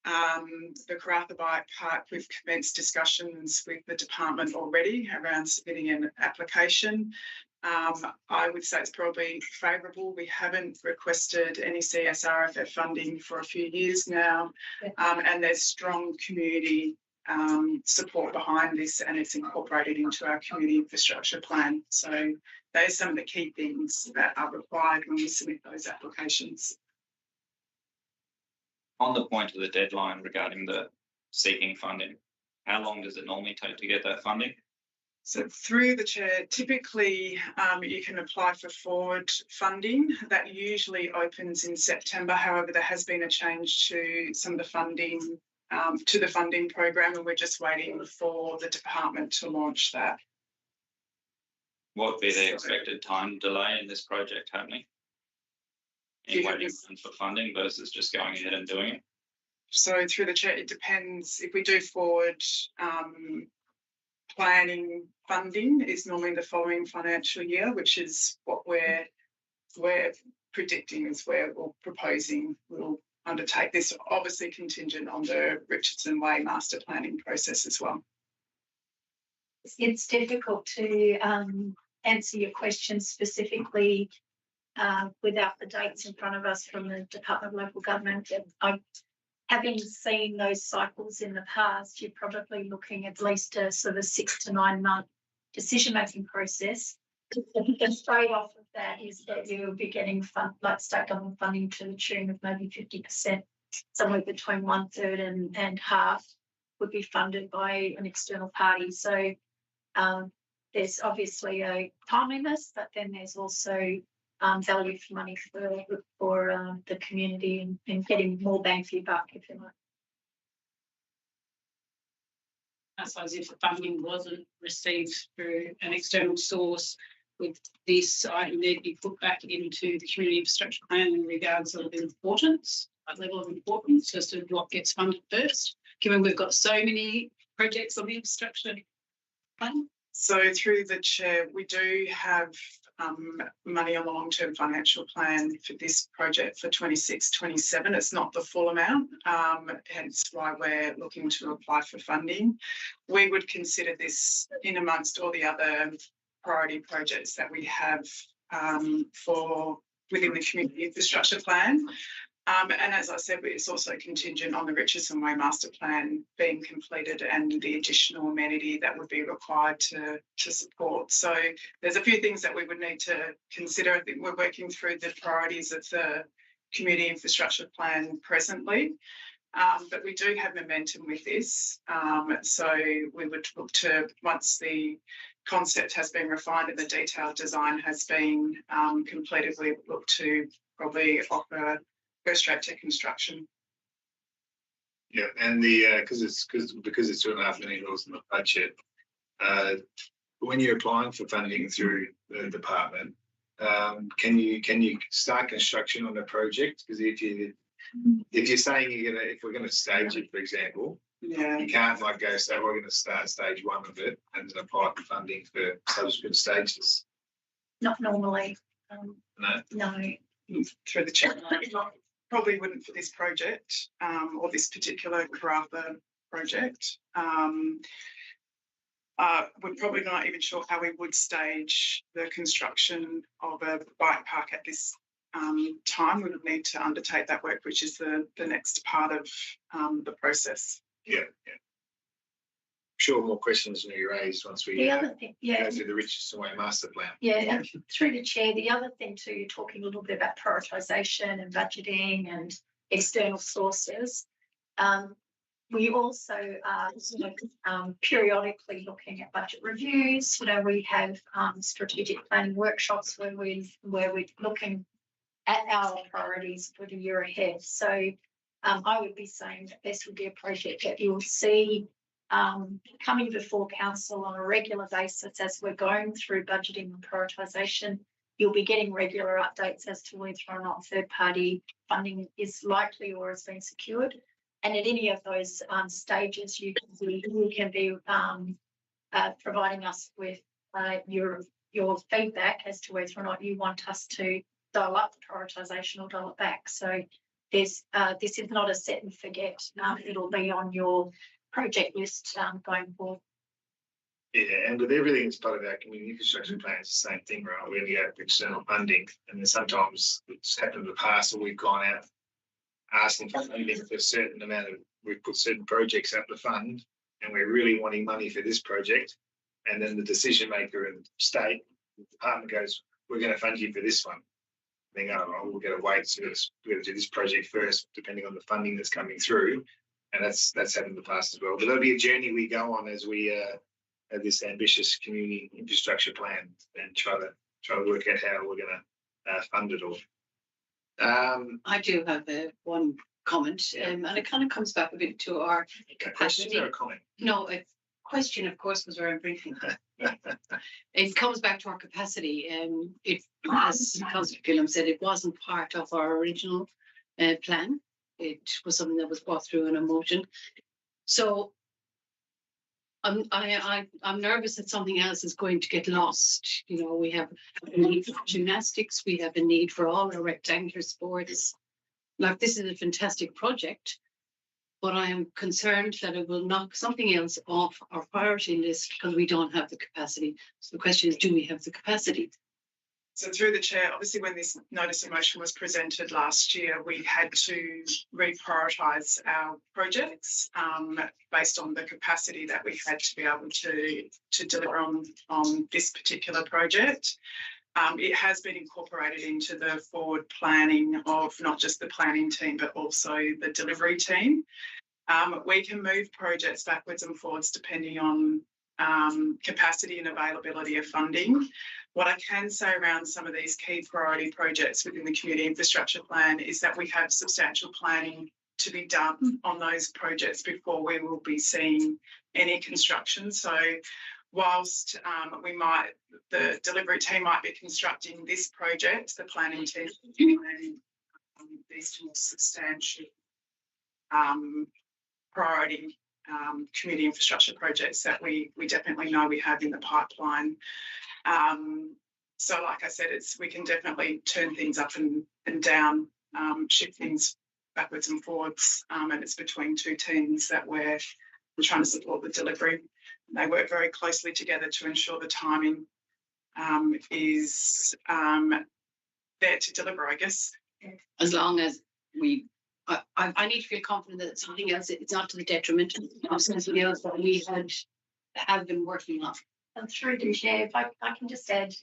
[SPEAKER 14] the Karratha Bike Park, we've commenced discussions with the department already around submitting an application. I would say it's probably favourable. We haven't requested any CSRFF funding for a few years now, and there's strong community support behind this, and it's incorporated into our community infrastructure plan. So those are some of the key things that are required when we submit those applications.
[SPEAKER 12] On the point of the deadline regarding the seeking funding, how long does it normally take to get that funding?
[SPEAKER 14] So through the chair, typically you can apply for forward funding. That usually opens in September. However, there has been a change to some of the funding, to the funding program, and we're just waiting for the department to launch that.
[SPEAKER 12] What would be the expected time delay in this project happening? In waiting for funding versus just going ahead and doing it?
[SPEAKER 14] So through the chair, it depends. If we do forward planning funding is normally the following financial year, which is what we're predicting is where we're proposing we'll undertake this, obviously contingent on the Richardson Way master planning process as well.
[SPEAKER 7] It's difficult to answer your question specifically without the dates in front of us from the Department of Local Government. Having seen those cycles in the past, you're probably looking at least a sort of 6 to 9 month decision-making process. The trade-off of that is that you'll be getting state government funding to the tune of maybe 50%, somewhere between 1/3 and half would be funded by an external party. So there's obviously a timeliness, but then there's also value for money for the community and getting more bang for your buck, if you like.
[SPEAKER 4] I suppose if the funding wasn't received through an external source, would this item need to be put back into the community infrastructure plan in regards to the importance, level of importance, as to what gets funded first, given we've got so many projects on the infrastructure plan?
[SPEAKER 14] So through the chair, we do have money on the long-term financial plan for this project for 26-27. It's not the full amount, hence why we're looking to apply for funding. We would consider this in amongst all the other priority projects that we have for within the community infrastructure plan. And as I said, it's also contingent on the Richardson Way master plan being completed and the additional amenity that would be required to support. So there's a few things that we would need to consider. I think we're working through the priorities of the community infrastructure plan presently, but we do have momentum with this. So we would look to, once the concept has been refined and the detailed design has been completed, we would look to probably offer go straight to construction.
[SPEAKER 1] Yeah, and the because it's $2.5 million in the budget. When you're applying for funding through the department, can you start construction on a project? Because if you're saying if we're gonna stage it, for example,
[SPEAKER 14] Yeah.
[SPEAKER 1] you can't like go say we're gonna start stage 1 of it and then apply for funding for subsequent stages.
[SPEAKER 7] Not normally.
[SPEAKER 1] No.
[SPEAKER 7] No.
[SPEAKER 14] Through the chair. Probably wouldn't for this project or this particular Karratha project. We're probably not even sure how we would stage the construction of a bike park at this time. We would need to undertake that work, which is the next part of the process.
[SPEAKER 1] Yeah. Sure, more questions will be raised once we
[SPEAKER 7] The other thing,
[SPEAKER 1] go through the Richardson Way master plan.
[SPEAKER 7] Yeah, and through the chair, the other thing too, you're talking a little bit about prioritisation and budgeting and external sources. We also are periodically looking at budget reviews. We have strategic planning workshops where we're looking at our priorities for the year ahead. So I would be saying that this would be a project that you'll see coming before council on a regular basis as we're going through budgeting and prioritisation. You'll be getting regular updates as to whether or not third-party funding is likely or has been secured. And at any of those stages, you can be providing us with your feedback as to whether or not you want us to dial up the prioritisation or dial it back. So this is not a set and forget. It'll be on your project list going forward.
[SPEAKER 1] Yeah, and with everything that's part of our community infrastructure plan, it's the same thing, right? We only have external funding, and then sometimes it's happened in the past where we've gone out asking for funding for a certain amount of, we've put certain projects up the fund, and we're really wanting money for this project, and then the decision maker in the state, the department goes, we're going to fund you for this one. They go, oh, we're going to wait, so we're going to do this project first, depending on the funding that's coming through. And that's happened in the past as well. But that'll be a journey we go on as we have this ambitious community infrastructure plan and try to work out how we're going to fund it all.
[SPEAKER 3] I do have one comment, and it kind of comes back a bit to our
[SPEAKER 1] question
[SPEAKER 3] capacity.
[SPEAKER 1] or a comment?
[SPEAKER 3] No, a question, of course, was where I'm briefing. It comes back to our capacity. It, as Councillor Gillam said, it wasn't part of our original plan. It was something that was brought through in a motion. So I'm nervous that something else is going to get lost. We have a need for gymnastics. We have a need for all our rectangular sports. Like, this is a fantastic project, but I am concerned that it will knock something else off our priority list because we don't have the capacity. So the question is, do we have the capacity?
[SPEAKER 14] So through the chair, obviously when this notice of motion was presented last year, we had to reprioritise our projects based on the capacity that we had to be able to deliver on this particular project. It has been incorporated into the forward planning of not just the planning team, but also the delivery team. We can move projects backwards and forwards depending on capacity and availability of funding. What I can say around some of these key priority projects within the community infrastructure plan is that we have substantial planning to be done on those projects before we will be seeing any construction. So whilst the delivery team might be constructing this project, the planning team will be planning these more substantial priority community infrastructure projects that we definitely know we have in the pipeline. So like I said, we can definitely turn things up and down, shift things backwards and forwards, and it's between two teams that we're trying to support the delivery. They work very closely together to ensure the timing is there to deliver, I guess.
[SPEAKER 3] As long as I need to feel confident that it's something else, it's not to the detriment of something else that we have been working on.
[SPEAKER 7] And through the chair, if I can just add,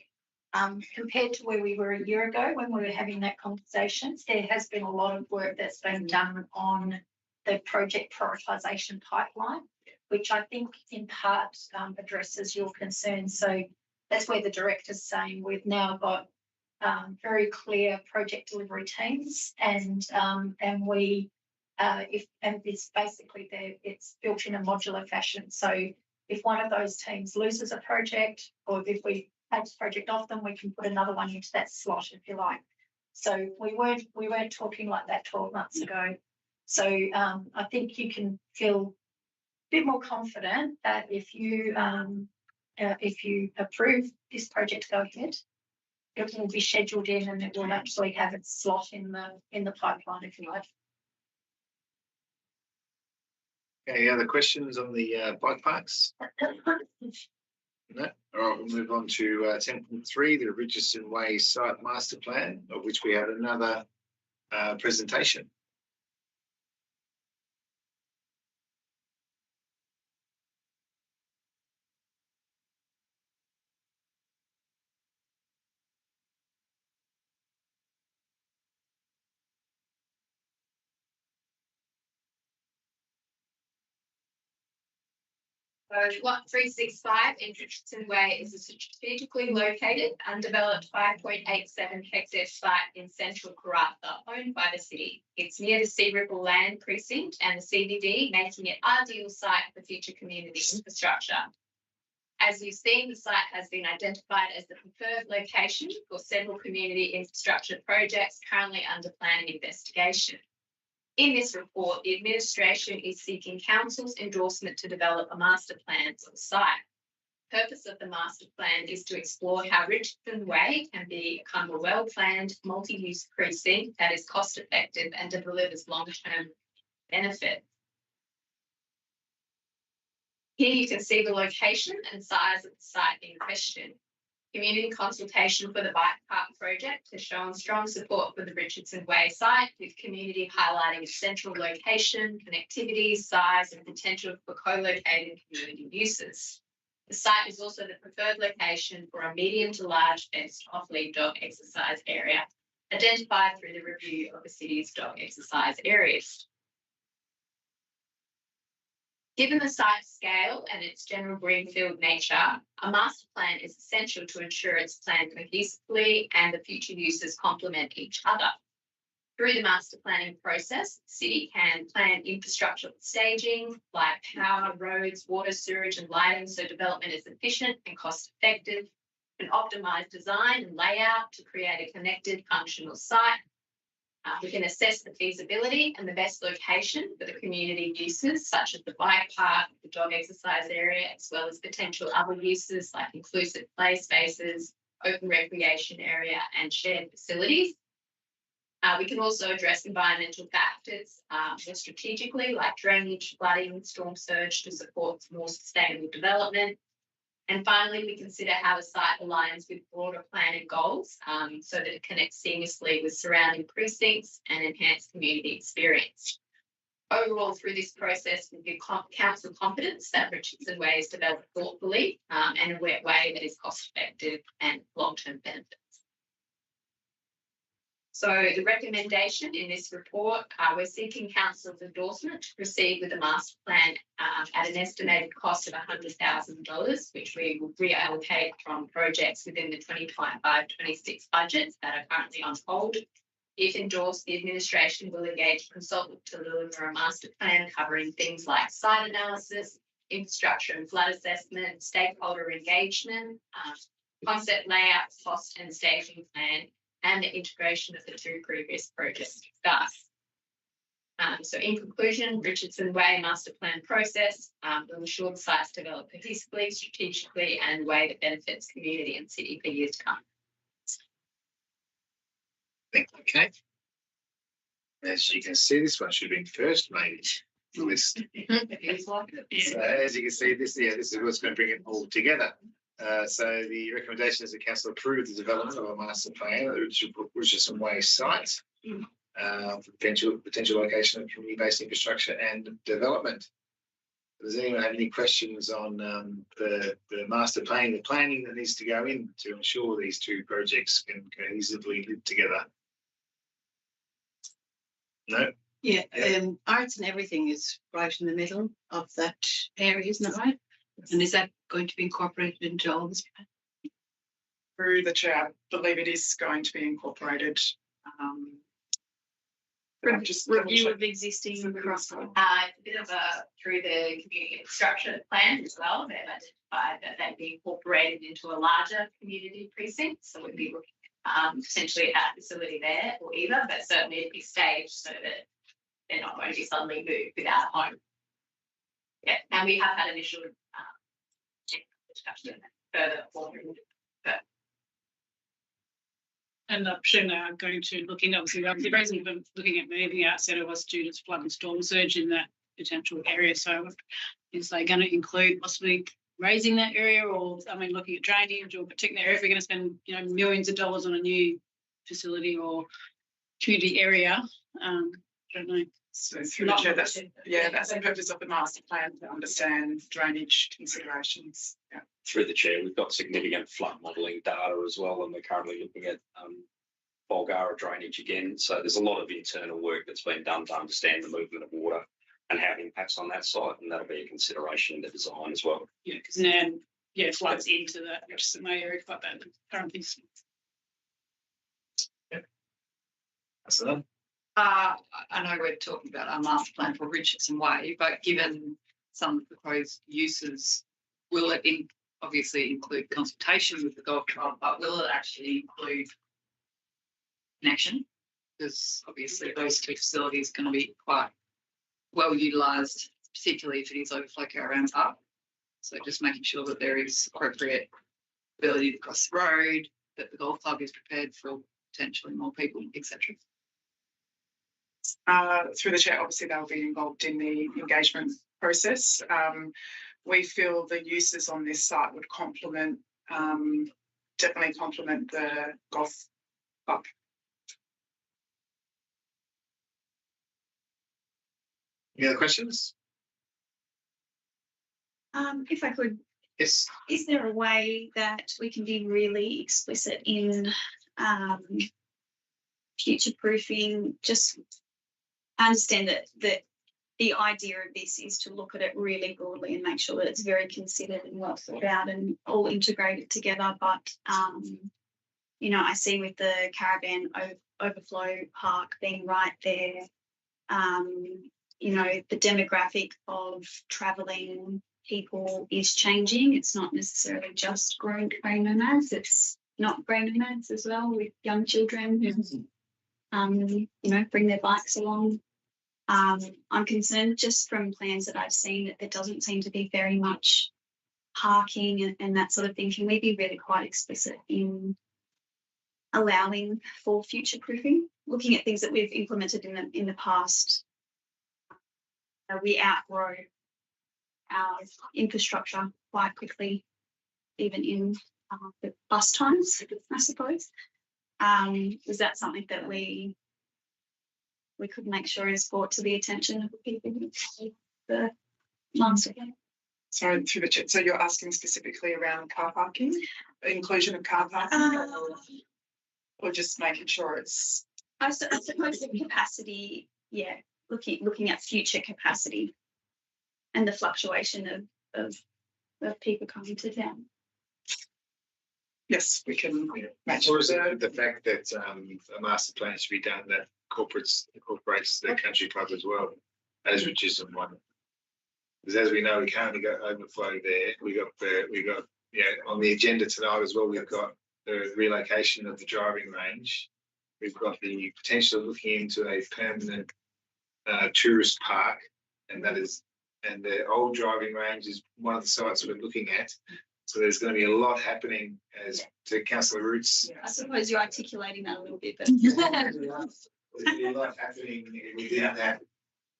[SPEAKER 7] compared to where we were a year ago when we were having that conversation, there has been a lot of work that's been done on the project prioritisation pipeline, which I think in part addresses your concerns. So that's where the director's saying we've now got very clear project delivery teams, and we it's basically it's built in a modular fashion. So if one of those teams loses a project, or if we take the project off them, we can put another one into that slot, if you like. So we weren't talking like that 12 months ago. So I think you can feel a bit more confident that if you approve this project to go ahead, it will be scheduled in and it will actually have its slot in the pipeline, if you like.
[SPEAKER 1] Any other questions on the bike parks? No. All right, we'll move on to 10.3, the Richardson Way Site Master Plan, of which we had another presentation.
[SPEAKER 15] Lot 365 in Richardson Way is a strategically located, undeveloped 5.87 hectare site in central Karratha, owned by the city. It's near the Sea Ripple Land Precinct and the CBD, making it ideal site for future community infrastructure. As you've seen, the site has been identified as the preferred location for several community infrastructure projects currently under planning investigation. In this report, the administration is seeking council's endorsement to develop a master plan for the site. The purpose of the master plan is to explore how Richardson Way can become a well-planned, multi-use precinct that is cost-effective and delivers long-term benefit. Here you can see the location and size of the site in question. Community consultation for the bike park project has shown strong support for the Richardson Way site, with community highlighting its central location, connectivity, size, and potential for co-located community uses. The site is also the preferred location for a medium to large fenced off-lead dog exercise area, identified through the review of the city's dog exercise areas. Given the site's scale and its general greenfield nature, a master plan is essential to ensure it's planned cohesively and the future uses complement each other. Through the master planning process, the city can plan infrastructure staging like power, roads, water, sewage and lighting so development is efficient and cost effective, and optimise design and layout to create a connected, functional site. We can assess the feasibility and the best location for the community uses, such as the bike park, the dog exercise area, as well as potential other uses like inclusive play spaces, open recreation area, and shared facilities. We can also address environmental factors more strategically, like drainage, flooding, storm surge, to support more sustainable development. And finally, we consider how the site aligns with broader planning goals so that it connects seamlessly with surrounding precincts and enhance community experience. Overall, through this process, we give council confidence that Richardson Way is developed thoughtfully and in a way that is cost effective and long-term benefits. So the recommendation in this report, we're seeking council's endorsement to proceed with the master plan at an estimated cost of $100,000, which we will reallocate from projects within the 2025-26 budgets that are currently on hold. If endorsed, the administration will engage a consultant to deliver a master plan covering things like site analysis, infrastructure and flood assessment, stakeholder engagement, concept layout, cost and staging plan, and the integration of the two previous projects discussed. So in conclusion, Richardson Way master plan process will ensure the sites develop cohesively, strategically, and in a way that benefits community and city for years to come.
[SPEAKER 1] Okay. As you can see, this one should have been first, maybe. List. So as you can see, this is what's going to bring it all together. So the recommendation is the council approve the development of a master plan at the Richardson Way site for potential location of community-based infrastructure and development. Does anyone have any questions on the master plan, the planning that needs to go in to ensure these two projects can cohesively live together? No?
[SPEAKER 3] Yeah, arts and everything is right in the middle of that area, isn't it right? And is that going to be incorporated into all this?
[SPEAKER 14] Through the chair, I believe it is going to be incorporated. Just
[SPEAKER 2] Review of existing crosswalk.
[SPEAKER 15] A bit of through the community infrastructure plan as well, they've identified that they'd be incorporated into a larger community precinct. So we'd be looking potentially at a facility there or either, but certainly it'd be staged so that they're not going to be suddenly moved without a home. Yeah, and we have had initial discussion further forward.
[SPEAKER 4] And I presume they are going to look in, obviously, the reason for looking at moving outside of us due to flood and storm surge in that potential area. So is they going to include possibly raising that area, or, I mean, looking at drainage or protecting that area if we're going to spend, you know, millions of dollars on a new facility or community area? I don't know.
[SPEAKER 14] So through the chair, that's the purpose of the master plan, to understand drainage considerations. Yeah.
[SPEAKER 5] Through the chair, we've got significant flood modelling data as well, and we're currently looking at Bulgara drainage again. So there's a lot of internal work that's been done to understand the movement of water and how it impacts on that site, and that'll be a consideration in the design as well.
[SPEAKER 4] Yeah, because now, yeah, floods into that, which is my area quite bad currently.
[SPEAKER 1] Yeah. That's enough.
[SPEAKER 9] I know we're talking about our master plan for Richardson Way, but given some proposed uses, will it obviously include consultation with the golf club, but will it actually include connection? Because obviously those two facilities are going to be quite well utilised, particularly if it is overflow caravan park. So just making sure that there is appropriate ability to cross the road, that the golf club is prepared for potentially more people, etc.
[SPEAKER 14] Through the chair, obviously they'll be involved in the engagement process. We feel the uses on this site would complement, definitely complement the golf club.
[SPEAKER 1] Any other questions?
[SPEAKER 2] If I could,
[SPEAKER 1] Yes.
[SPEAKER 2] is there a way that we can be really explicit in future proofing? Just understand that the idea of this is to look at it really broadly and make sure that it's very considered and well thought out and all integrated together. But you know, I see with the caravan overflow park being right there, you know, the demographic of travelling people is changing. It's not necessarily just grey nomads, it's not grey nomads as well, with young children who you know, bring their bikes along. I'm concerned just from plans that I've seen that there doesn't seem to be very much parking and that sort of thing. Can we be really quite explicit in allowing for future proofing? Looking at things that we've implemented in the past, we outgrow our infrastructure quite quickly, even in the bus times, I suppose. Is that something that we could make sure is brought to the attention of the people the months ago?
[SPEAKER 14] Sorry, through the chat. So you're asking specifically around car parking, inclusion of car parking, or just making sure it's?
[SPEAKER 2] I suppose the capacity, yeah, looking at future capacity and the fluctuation of people coming to town.
[SPEAKER 14] Yes, we can match.
[SPEAKER 1] Or is it the fact that a master plan should be done that incorporates the country club as well as Richardson one? Because as we know, we can't go overflow there. We got on the agenda tonight as well. We've got the relocation of the driving range. We've got the potential of looking into a permanent tourist park, and the old driving range is one of the sites we're looking at. So there's going to be a lot happening, as to Councillor Root's.
[SPEAKER 2] I suppose you're articulating that a little bit, but
[SPEAKER 1] there's a lot happening within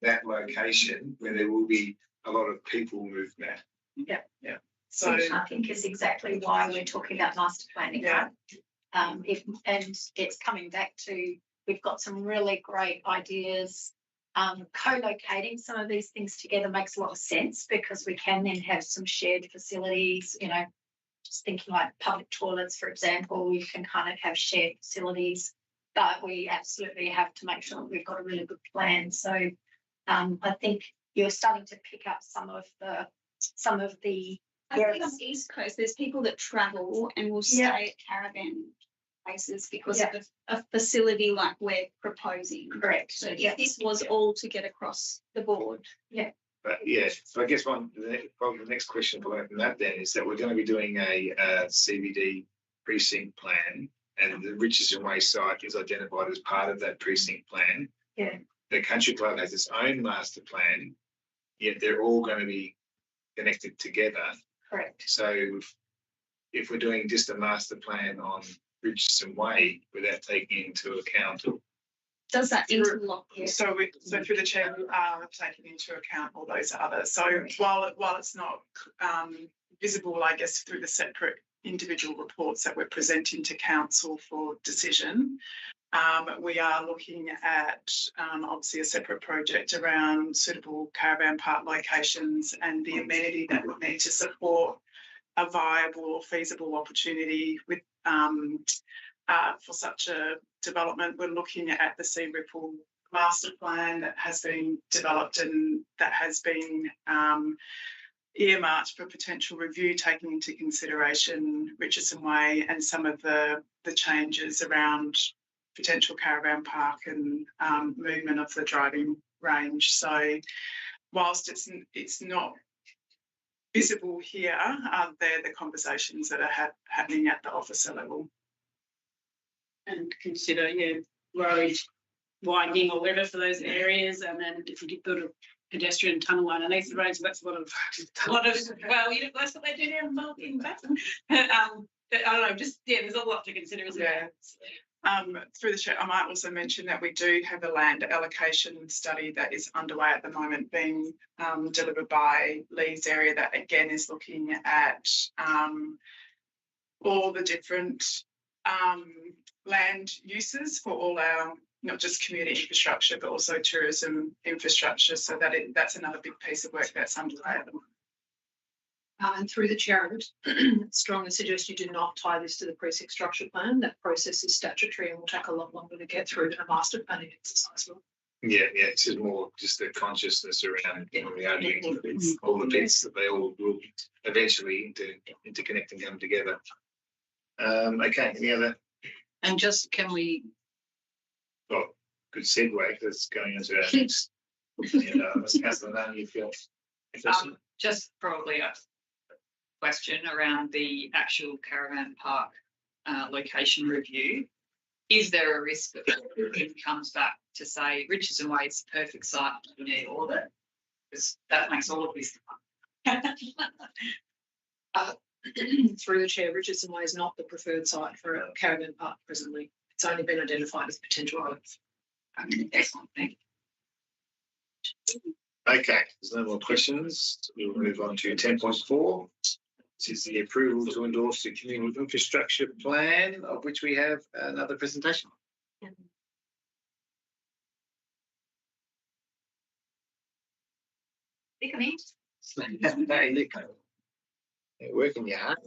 [SPEAKER 1] that location where there will be a lot of people movement.
[SPEAKER 7] Yeah.
[SPEAKER 1] Yeah.
[SPEAKER 7] So I think is exactly why we're talking about master planning.
[SPEAKER 14] Yeah.
[SPEAKER 7] And it's coming back to, we've got some really great ideas. Co-locating some of these things together makes a lot of sense because we can then have some shared facilities, you know, just thinking like public toilets, for example, you can kind of have shared facilities, but we absolutely have to make sure that we've got a really good plan. So I think you're starting to pick up some of the
[SPEAKER 2] I think on the East Coast, there's people that travel and will stay at caravan places because of a facility like we're proposing.
[SPEAKER 7] Correct.
[SPEAKER 2] So if this was all to get across the board.
[SPEAKER 1] But yeah, so I guess probably the next question following from that then is that we're going to be doing a CBD precinct plan, and the Richardson Way site is identified as part of that precinct plan.
[SPEAKER 7] Yeah.
[SPEAKER 1] The Country Club has its own master plan, yet they're all going to be connected together.
[SPEAKER 7] Correct.
[SPEAKER 1] So if we're doing just a master plan on Richardson Way without taking into account.
[SPEAKER 2] Does that interlock?
[SPEAKER 14] So through the chair, we are taking into account all those others. So while it's not visible, I guess, through the separate individual reports that we're presenting to council for decision, we are looking at obviously a separate project around suitable caravan park locations and the amenity that would need to support a viable or feasible opportunity with for such a development. We're looking at the Sea Ripple master plan that has been developed and that has been earmarked for potential review, taking into consideration Richardson Way and some of the changes around potential caravan park and movement of the driving range. So whilst it's not visible here, they're the conversations that are happening at the officer level.
[SPEAKER 4] And consider, road widening or whatever for those areas, and then if you did build a pedestrian tunnel underneath the roads, that's a lot of well, that's what they do down in Baton. I don't know, there's a lot to consider, isn't there?
[SPEAKER 14] Through the chair, I might also mention that we do have a land allocation study that is underway at the moment, being delivered by Lee's area, that again is looking at all the different land uses for all our, not just community infrastructure, but also tourism infrastructure. So that's another big piece of work that's underway at the moment.
[SPEAKER 13] And through the chair, I would strongly suggest you do not tie this to the precinct structure plan. That process is statutory and will take a lot longer to get through than a master planning exercise will.
[SPEAKER 1] Yeah, it's more just the consciousness around all the bits that they all will eventually interconnect and come together. Okay, any other?
[SPEAKER 3] And just can we?
[SPEAKER 1] Oh, good segue, because going into our next. Councillor Nunn, you feel?
[SPEAKER 9] Just probably a question around the actual caravan park location review. Is there a risk that it comes back to say Richardson Way is the perfect site for need audit? Because that makes all of this.
[SPEAKER 13] Through the chair, Richardson Way is not the preferred site for a caravan park presently. It's only been identified as potential.
[SPEAKER 9] Excellent, thank you.
[SPEAKER 1] Okay, there's no more questions. We'll move on to 10.4. This is the approval to endorse the community infrastructure plan, of which we have another presentation. Hey, Nick. You're working your heart.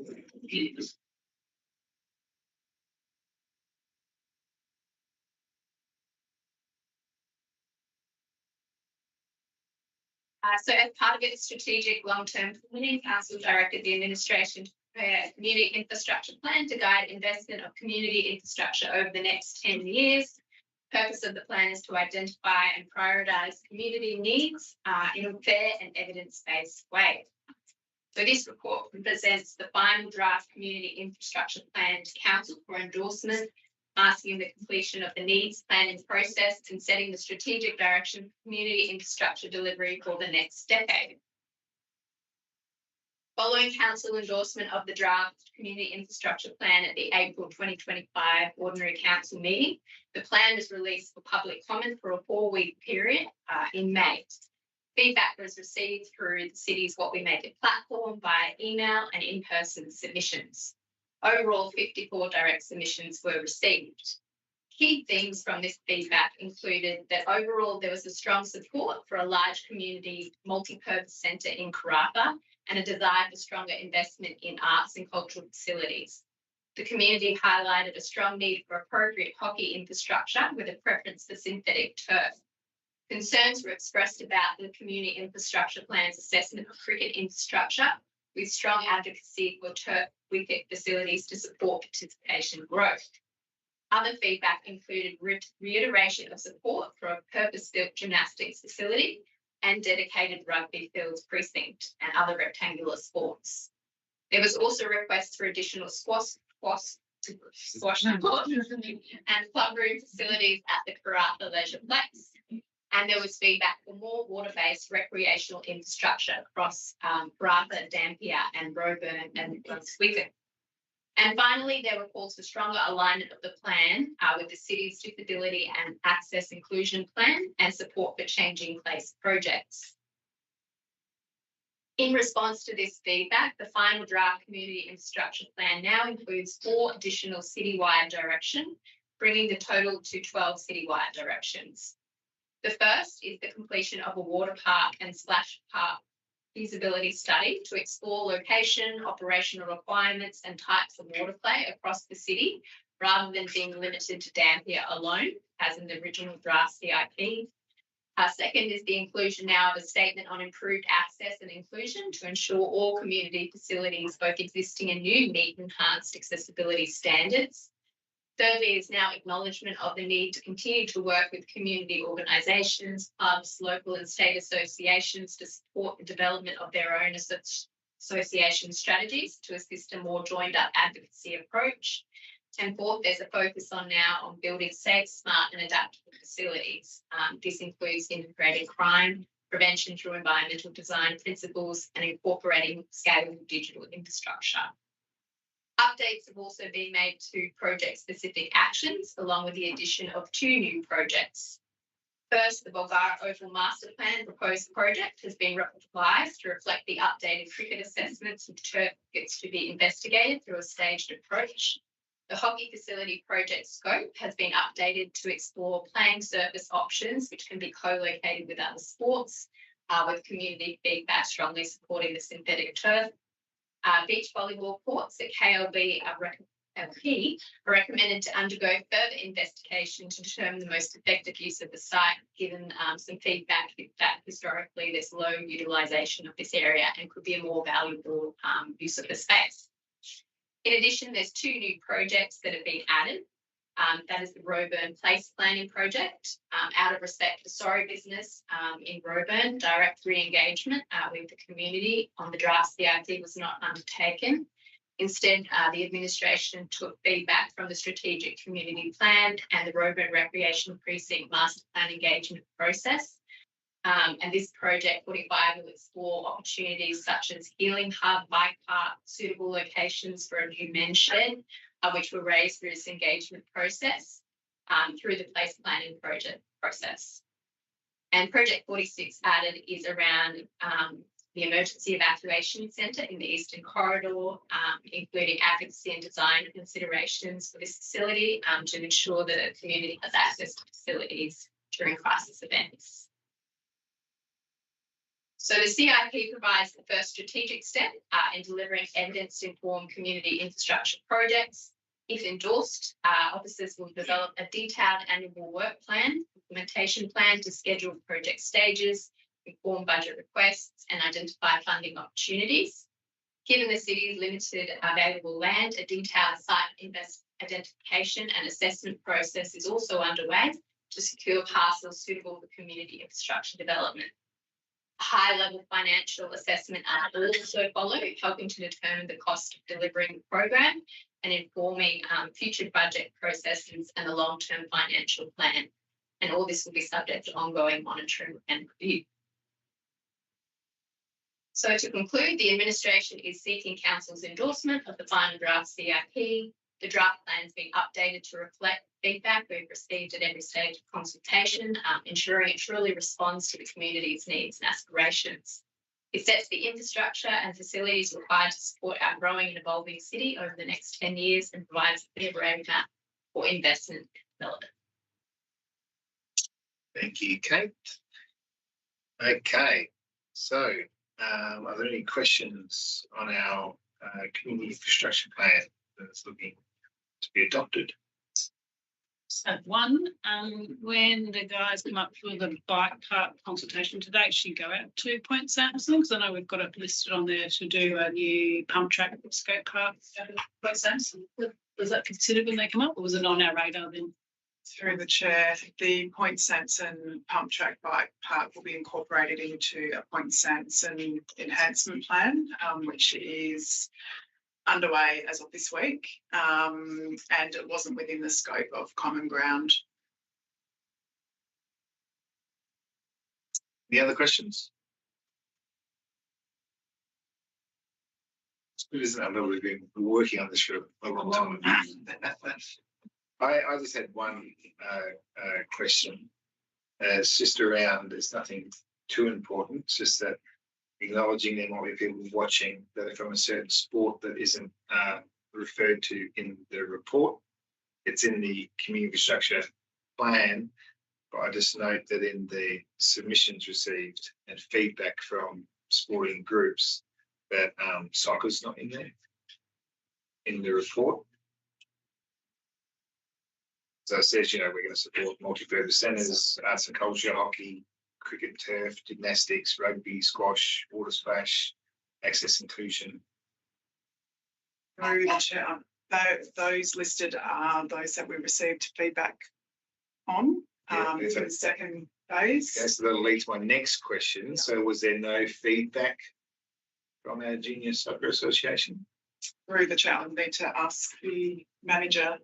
[SPEAKER 15] So as part of its strategic long-term planning, Council directed the administration to prepare a community infrastructure plan to guide investment of community infrastructure over the next 10 years. The purpose of the plan is to identify and prioritise community needs in a fair and evidence-based way. So this report presents the final draft community infrastructure plan to Council for endorsement, asking the completion of the needs planning process and setting the strategic direction for community infrastructure delivery for the next decade. Following Council endorsement of the draft community infrastructure plan at the April 2025 Ordinary Council meeting, the plan was released for public comment for a 4-week period in May. Feedback was received through the city's What We Make It platform via email and in-person submissions. Overall, 54 direct submissions were received. Key themes from this feedback included that overall there was a strong support for a large community multi-purpose centre in Karratha and a desire for stronger investment in arts and cultural facilities. The community highlighted a strong need for appropriate hockey infrastructure with a preference for synthetic turf. Concerns were expressed about the community infrastructure plan's assessment of cricket infrastructure, with strong advocacy for turf wicket facilities to support participation growth. Other feedback included reiteration of support for a purpose-built gymnastics facility and dedicated rugby fields precinct and other rectangular sports. There was also requests for additional squash and club room facilities at the Karratha Leisure Place. And there was feedback for more water-based recreational infrastructure across Karratha, Dampier and Roebourne and Swigan. And finally, there were calls for stronger alignment of the plan with the city's disability and access inclusion plan and support for changing place projects. In response to this feedback, the final draft community infrastructure plan now includes 4 additional citywide directions, bringing the total to 12 citywide directions. The first is the completion of a water park and splash park feasibility study to explore location, operational requirements and types of water play across the city, rather than being limited to Dampier alone, as in the original draft CIP. Second is the inclusion now of a statement on improved access and inclusion to ensure all community facilities, both existing and new, meet enhanced accessibility standards. Thirdly is now acknowledgement of the need to continue to work with community organisations, clubs, local and state associations to support the development of their own association strategies to assist a more joined-up advocacy approach. And fourth, there's a focus on building safe, smart and adaptable facilities. This includes integrating crime prevention through environmental design principles and incorporating scalable digital infrastructure. Updates have also been made to project-specific actions, along with the addition of 2 new projects. First, the Bulgara Oval Master Plan proposed project has been revised to reflect the updated cricket assessments with turf wickets to be investigated through a staged approach. The hockey facility project scope has been updated to explore playing surface options, which can be co-located with other sports, with community feedback strongly supporting the synthetic turf. Beach volleyball courts at KLB are recommended to undergo further investigation to determine the most effective use of the site, given some feedback that historically there's low utilisation of this area and could be a more valuable use of the space. In addition, there's 2 new projects that have been added. That is the Roebourne Place Planning Project. Out of respect for Sorry Business in Roebourne, direct re-engagement with the community on the draft CIP was not undertaken. Instead, the administration took feedback from the Strategic Community Plan and the Roebourne Recreation Precinct Master Plan engagement process. And this project 45 will explore opportunities such as healing hub, bike park, suitable locations for a new men's shed, which were raised through this engagement process through the place planning project process. And project 46 added is around the Emergency Evacuation Centre in the Eastern Corridor, including advocacy and design considerations for this facility to ensure that the community has access to facilities during crisis events. So the CIP provides the first strategic step in delivering evidence-informed community infrastructure projects. If endorsed, officers will develop a detailed annual work plan, implementation plan to schedule project stages, inform budget requests and identify funding opportunities. Given the city's limited available land, a detailed site identification and assessment process is also underway to secure parcels suitable for community infrastructure development. A high-level financial assessment will also follow, helping to determine the cost of delivering the program and informing future budget processes and the long-term financial plan. And all this will be subject to ongoing monitoring and review. So to conclude, the administration is seeking Council's endorsement of the final draft CIP. The draft plan has been updated to reflect feedback we've received at every stage of consultation, ensuring it truly responds to the community's needs and aspirations. It sets the infrastructure and facilities required to support our growing and evolving city over the next 10 years and provides a clear roadmap for investment and development.
[SPEAKER 1] Thank you, Kate. Okay, so are there any questions on our community infrastructure plan that's looking to be adopted?
[SPEAKER 4] So one, when the guys come up for the bike park consultation, did they actually go out to Point Samson? Because I know we've got it listed on there to do a new pump track skate park at Point Samson. Was that considered when they come up, or was it on our radar then?
[SPEAKER 14] Through the chair, the Point Samson pump track bike park will be incorporated into a Point Samson enhancement plan, which is underway as of this week, and it wasn't within the scope of common ground.
[SPEAKER 1] Any other questions? It's good, isn't it? I know we've been working on this for a long time. I just had one question. It's just around, it's nothing too important, it's just that acknowledging there might be people watching that are from a certain sport that isn't referred to in the report. It's in the community infrastructure plan, but I just note that in the submissions received and feedback from sporting groups that soccer's not in there in the report. So it says, you know, we're going to support multi-purpose centres, arts and culture, hockey, cricket, turf, gymnastics, rugby, squash, water splash, access inclusion.
[SPEAKER 14] Through the chair, those listed are those that we received feedback on for the second phase.
[SPEAKER 1] Okay, so that'll lead to my next question. So was there no feedback from our Junior Soccer Association?
[SPEAKER 14] Through the chair, I need to ask the manager.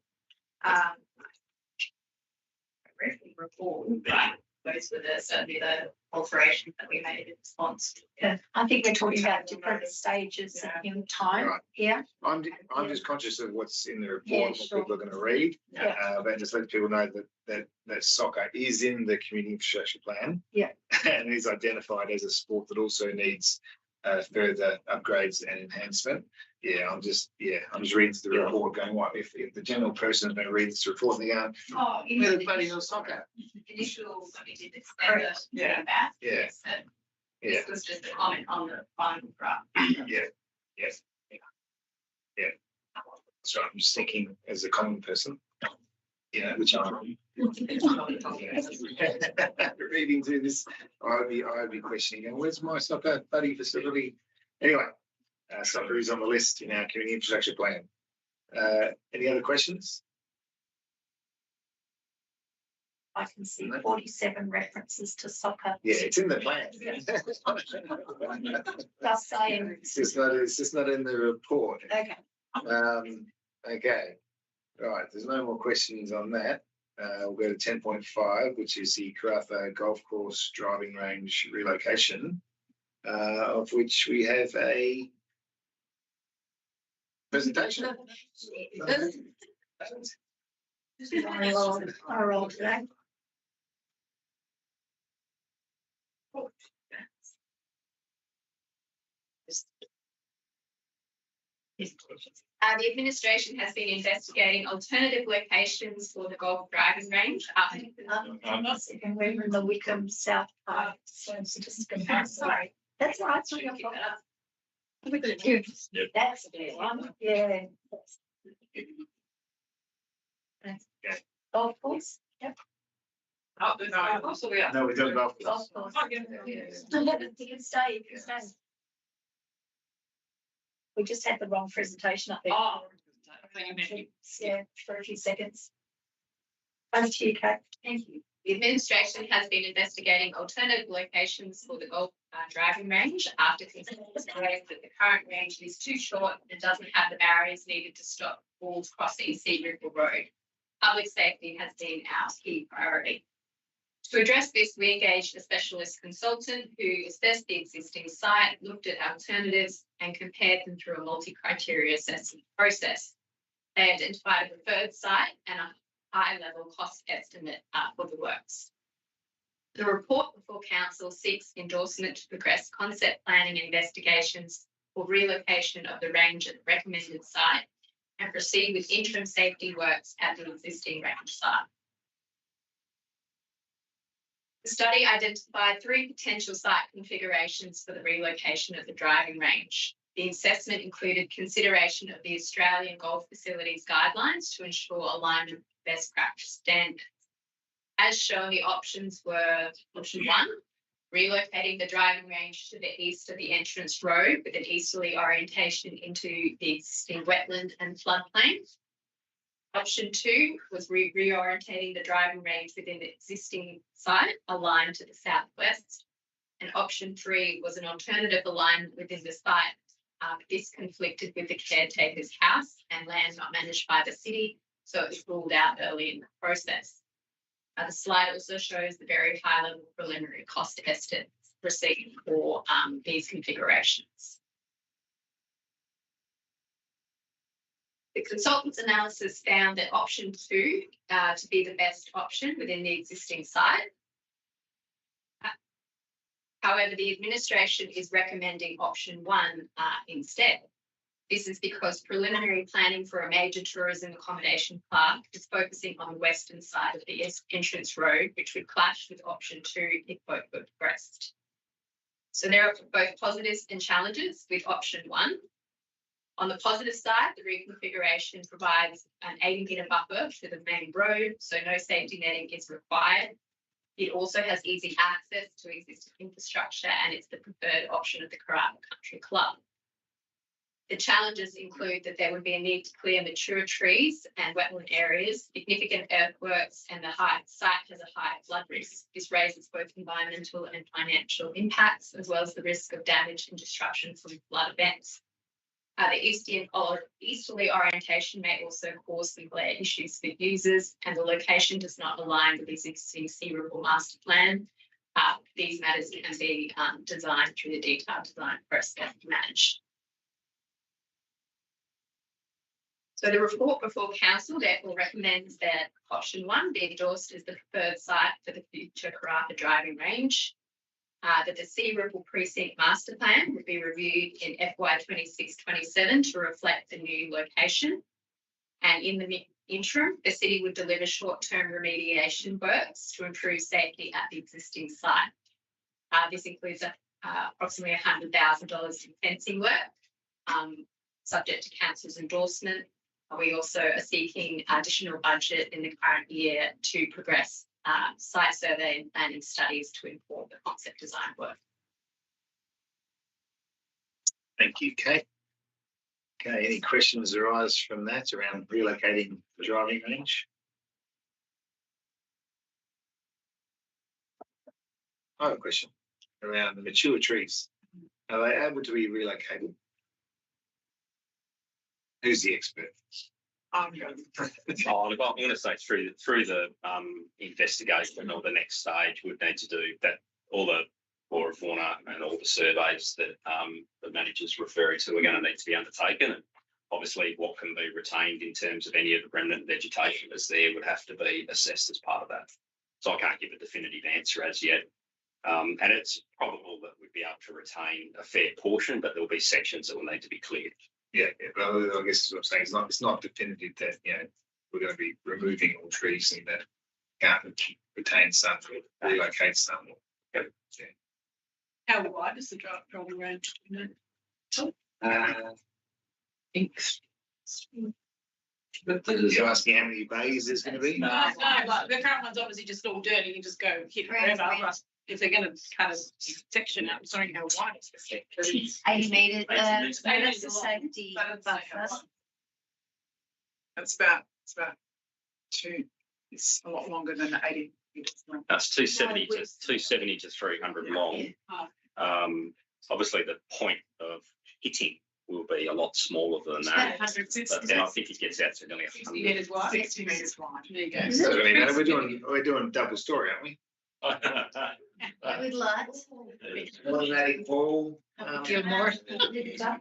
[SPEAKER 15] Report, but those were certainly the alterations that we made in response.
[SPEAKER 7] Yeah, I think we're talking about different stages in time.
[SPEAKER 1] Right.
[SPEAKER 7] Yeah.
[SPEAKER 1] I'm just conscious of what's in the report, what people are going to read, but just let people know that soccer is in the community infrastructure plan.
[SPEAKER 7] Yeah.
[SPEAKER 1] And is identified as a sport that also needs further upgrades and enhancement. I'm just reading through the report going, what if the general person is going to read this report and they're going, where the bloody hell soccer?
[SPEAKER 15] Initial, when we did this, feedback. This was just a comment on the final draft.
[SPEAKER 1] So I'm just thinking as a common person, which I'm reading through this, I'd be questioning, where's my soccer buddy facility? Anyway, soccer is on the list in our community infrastructure plan. Any other questions?
[SPEAKER 7] I can see 47 references to soccer.
[SPEAKER 1] Yeah, it's in the plan.
[SPEAKER 7] Just saying.
[SPEAKER 1] It's just not in the report.
[SPEAKER 7] Okay.
[SPEAKER 1] Okay. Right. There's no more questions on that. We'll go to 10.5, which is the Karratha Golf Course driving range relocation, of which we have a presentation.
[SPEAKER 7] I roll today.
[SPEAKER 15] The administration has been investigating alternative locations for the golf driving range.
[SPEAKER 7] I'm not second. We're in the Wickham South Park. So it's just sorry. That's all right. Yep. That's a good one. Yeah. Golf course. Yep.
[SPEAKER 1] No, we don't golf course.
[SPEAKER 7] You can stay. You can stay. We just had the wrong presentation up there. Yeah, for a few seconds. Thank you, Kate.
[SPEAKER 15] Thank you. The administration has been investigating alternative locations for the golf driving range after considering that the current range is too short and doesn't have the barriers needed to stop balls crossing Sea River Road. Public safety has been our key priority. To address this, we engaged a specialist consultant who assessed the existing site, looked at alternatives and compared them through a multi-criteria assessment process. They identified a preferred site and a high-level cost estimate for the works. The report before Council seeks endorsement to progress concept planning investigations for relocation of the range at the recommended site and proceed with interim safety works at the existing range site. The study identified 3 potential site configurations for the relocation of the driving range. The assessment included consideration of the Australian Golf Facilities guidelines to ensure alignment with best practice standards. As shown, the options were option 1, relocating the driving range to the east of the entrance road with an easterly orientation into the existing wetland and floodplain. Option 2 was reorientating the driving range within the existing site aligned to the southwest. And option 3 was an alternative alignment within the site. This conflicted with the caretaker's house and land not managed by the city, so it was ruled out early in the process. The slide also shows the very high-level preliminary cost estimates received for these configurations. The consultant's analysis found that option 2 to be the best option within the existing site. However, the administration is recommending option 1 instead. This is because preliminary planning for a major tourism accommodation park is focusing on the western side of the entrance road, which would clash with option 2 if both were progressed. So there are both positives and challenges with option 1. On the positive side, the reconfiguration provides an 80-metre buffer to the main road, so no safety netting is required. It also has easy access to existing infrastructure, and it's the preferred option of the Karratha Country Club. The challenges include that there would be a need to clear mature trees and wetland areas, significant earthworks, and the site has a high flood risk. This raises both environmental and financial impacts, as well as the risk of damage and disruption from flood events. The easterly orientation may also cause some glare issues for users, and the location does not align with the existing Sea Ripple Master Plan. These matters can be designed through the detailed design process managed. So the report before Council therefore recommends that option 1 be endorsed as the preferred site for the future Karratha driving range. That the Sea Ripple Precinct Master Plan would be reviewed in FY 26-27 to reflect the new location. And in the interim, the city would deliver short-term remediation works to improve safety at the existing site. This includes approximately $100,000 in fencing work, subject to Council's endorsement. We also are seeking additional budget in the current year to progress site survey and planning studies to inform the concept design work.
[SPEAKER 1] Thank you, Kate. Okay, any questions arise from that around relocating the driving range? I have a question around the mature trees. Are they able to be relocated? Who's the expert?
[SPEAKER 5] Look, I'm going to say through the investigation or the next stage, we'd need to do that. All the flora, fauna, and all the surveys that the managers referring to are going to need to be undertaken. And obviously, what can be retained in terms of any of the remnant vegetation that's there would have to be assessed as part of that. So I can't give a definitive answer as yet. And it's probable that we'd be able to retain a fair portion, but there'll be sections that will need to be cleared.
[SPEAKER 1] Yeah, but I guess what I'm saying is it's not definitive that we're going to be removing all trees and that can't retain some or relocate some. Or, yeah.
[SPEAKER 4] How wide is the driving range?
[SPEAKER 1] You're asking how many bays there's going to be?
[SPEAKER 4] No, but the current one's obviously just all dirty. You just go hit wherever. If they're going to cut a section out, sorry, how wide is it?
[SPEAKER 7] 80 metres.
[SPEAKER 4] That's
[SPEAKER 7] That's the safety buffer.
[SPEAKER 14] It's about 2. It's a lot longer than the 80 metres.
[SPEAKER 5] That's 270 to 300 long. Obviously, the point of hitting will be a lot smaller than that. But then I think it gets out to nearly
[SPEAKER 4] 60 metres wide.
[SPEAKER 14] 60 metres wide.
[SPEAKER 4] There you go.
[SPEAKER 1] So, we're doing double story, aren't we?
[SPEAKER 7] With lights.
[SPEAKER 1] Automatic wall.
[SPEAKER 15] More.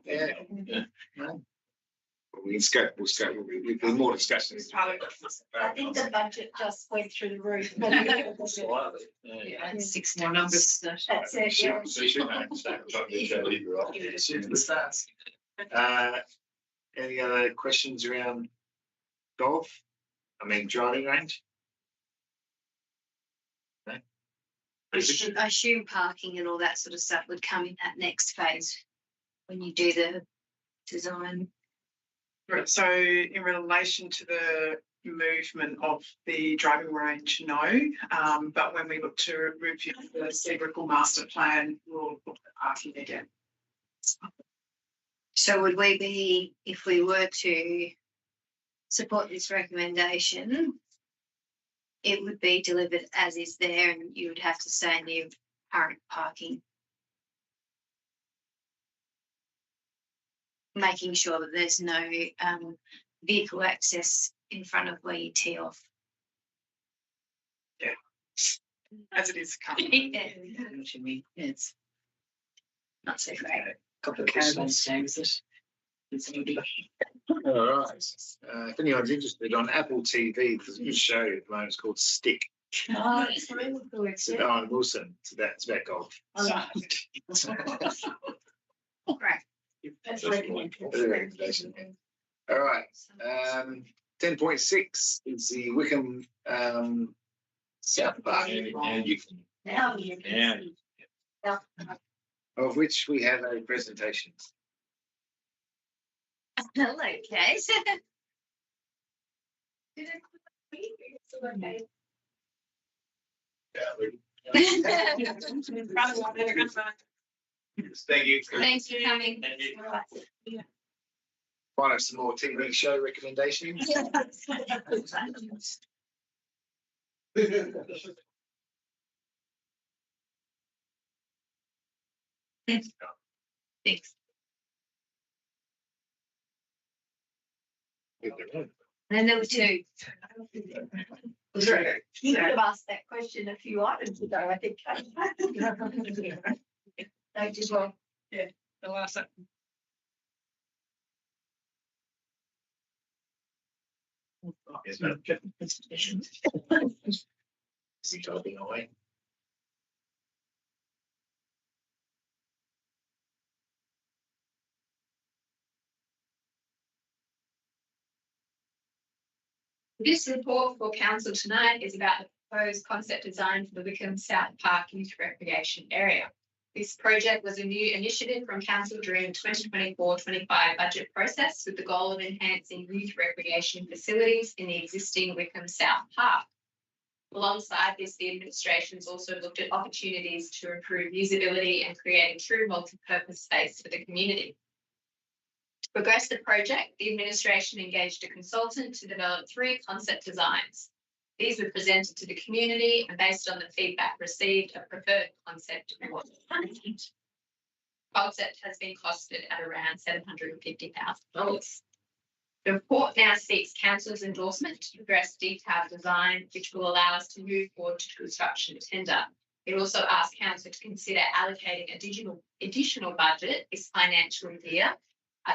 [SPEAKER 1] Yeah. No. We'll scope. We'll more discussion.
[SPEAKER 7] I think the budget just went through the roof.
[SPEAKER 15] Yeah, 6 more numbers.
[SPEAKER 7] That's it, yeah.
[SPEAKER 1] Any other questions around golf? Driving range? No?
[SPEAKER 16] I assume parking and all that sort of stuff would come in that next phase.
[SPEAKER 2] when you do the design?
[SPEAKER 14] Right, so in relation to the movement of the driving range, no. But when we look to review the Seabrook master plan, we'll look at parking again.
[SPEAKER 2] So would we be, if we were to support this recommendation, it would be delivered as is there and you would have to stay in the current parking? Making sure that there's no vehicle access in front of where you tee off.
[SPEAKER 14] Yeah, as it is currently.
[SPEAKER 2] Yeah.
[SPEAKER 3] What you mean? It's
[SPEAKER 2] Not so great.
[SPEAKER 3] couple of caravans down with it.
[SPEAKER 1] All right. If anyone's interested, on Apple TV, there's a good show at the moment. It's called Stick.
[SPEAKER 2] Oh, it's really good.
[SPEAKER 1] It's with Owen Wilson. It's about golf.
[SPEAKER 2] Great.
[SPEAKER 1] That's recommendation. All right. 10.6 is the Wickham South Park,
[SPEAKER 5] And you can.
[SPEAKER 2] Now
[SPEAKER 5] Yeah.
[SPEAKER 1] of which we have a presentation.
[SPEAKER 2] Hello, Kate.
[SPEAKER 1] Thank you.
[SPEAKER 2] Thanks for coming.
[SPEAKER 1] Find us some more TV show recommendations.
[SPEAKER 2] Thanks. And there were two. You could have asked that question a few items ago, I think. They did well.
[SPEAKER 4] Yeah, the last one.
[SPEAKER 1] Is he typing away?
[SPEAKER 15] This report for council tonight is about the proposed concept design for the Wickham South Park Youth Recreation Area. This project was a new initiative from council during the 2024-25 budget process with the goal of enhancing youth recreation facilities in the existing Wickham South Park. Alongside this, the administration has also looked at opportunities to improve usability and create a true multi-purpose space for the community. To progress the project, the administration engaged a consultant to develop 3 concept designs. These were presented to the community and based on the feedback received, a preferred concept was the concept has been costed at around $750,000. The report now seeks council's endorsement to progress detailed design, which will allow us to move forward to construction tender. It also asks council to consider allocating additional budget this financial year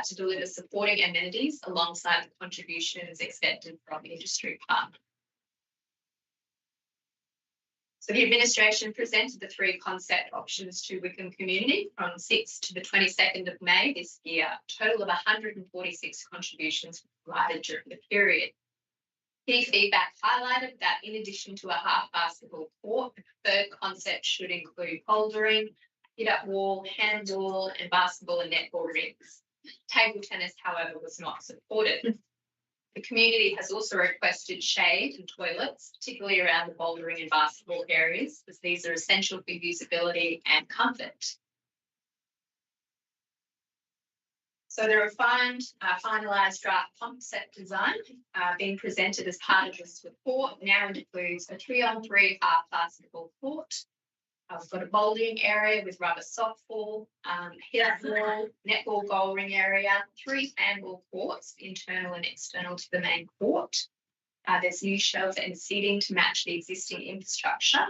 [SPEAKER 15] to deliver supporting amenities alongside the contributions expected from industry partners. So the administration presented the 3 concept options to Wickham community from 6th to the 22nd of May this year. A total of 146 contributions were provided during the period. Key feedback highlighted that in addition to a half basketball court, the preferred concept should include bouldering, hit-up wall, handball, and basketball and netball rings. Table tennis, however, was not supported. The community has also requested shade and toilets, particularly around the bouldering and basketball areas, as these are essential for usability and comfort. So the refined, finalised draft concept design being presented as part of this report now includes a 3-on-3 half basketball court. We've got a bowling area with rubber softball, hit-up wall, netball goal ring area, 3 handball courts, internal and external to the main court. There's new shelves and seating to match the existing infrastructure.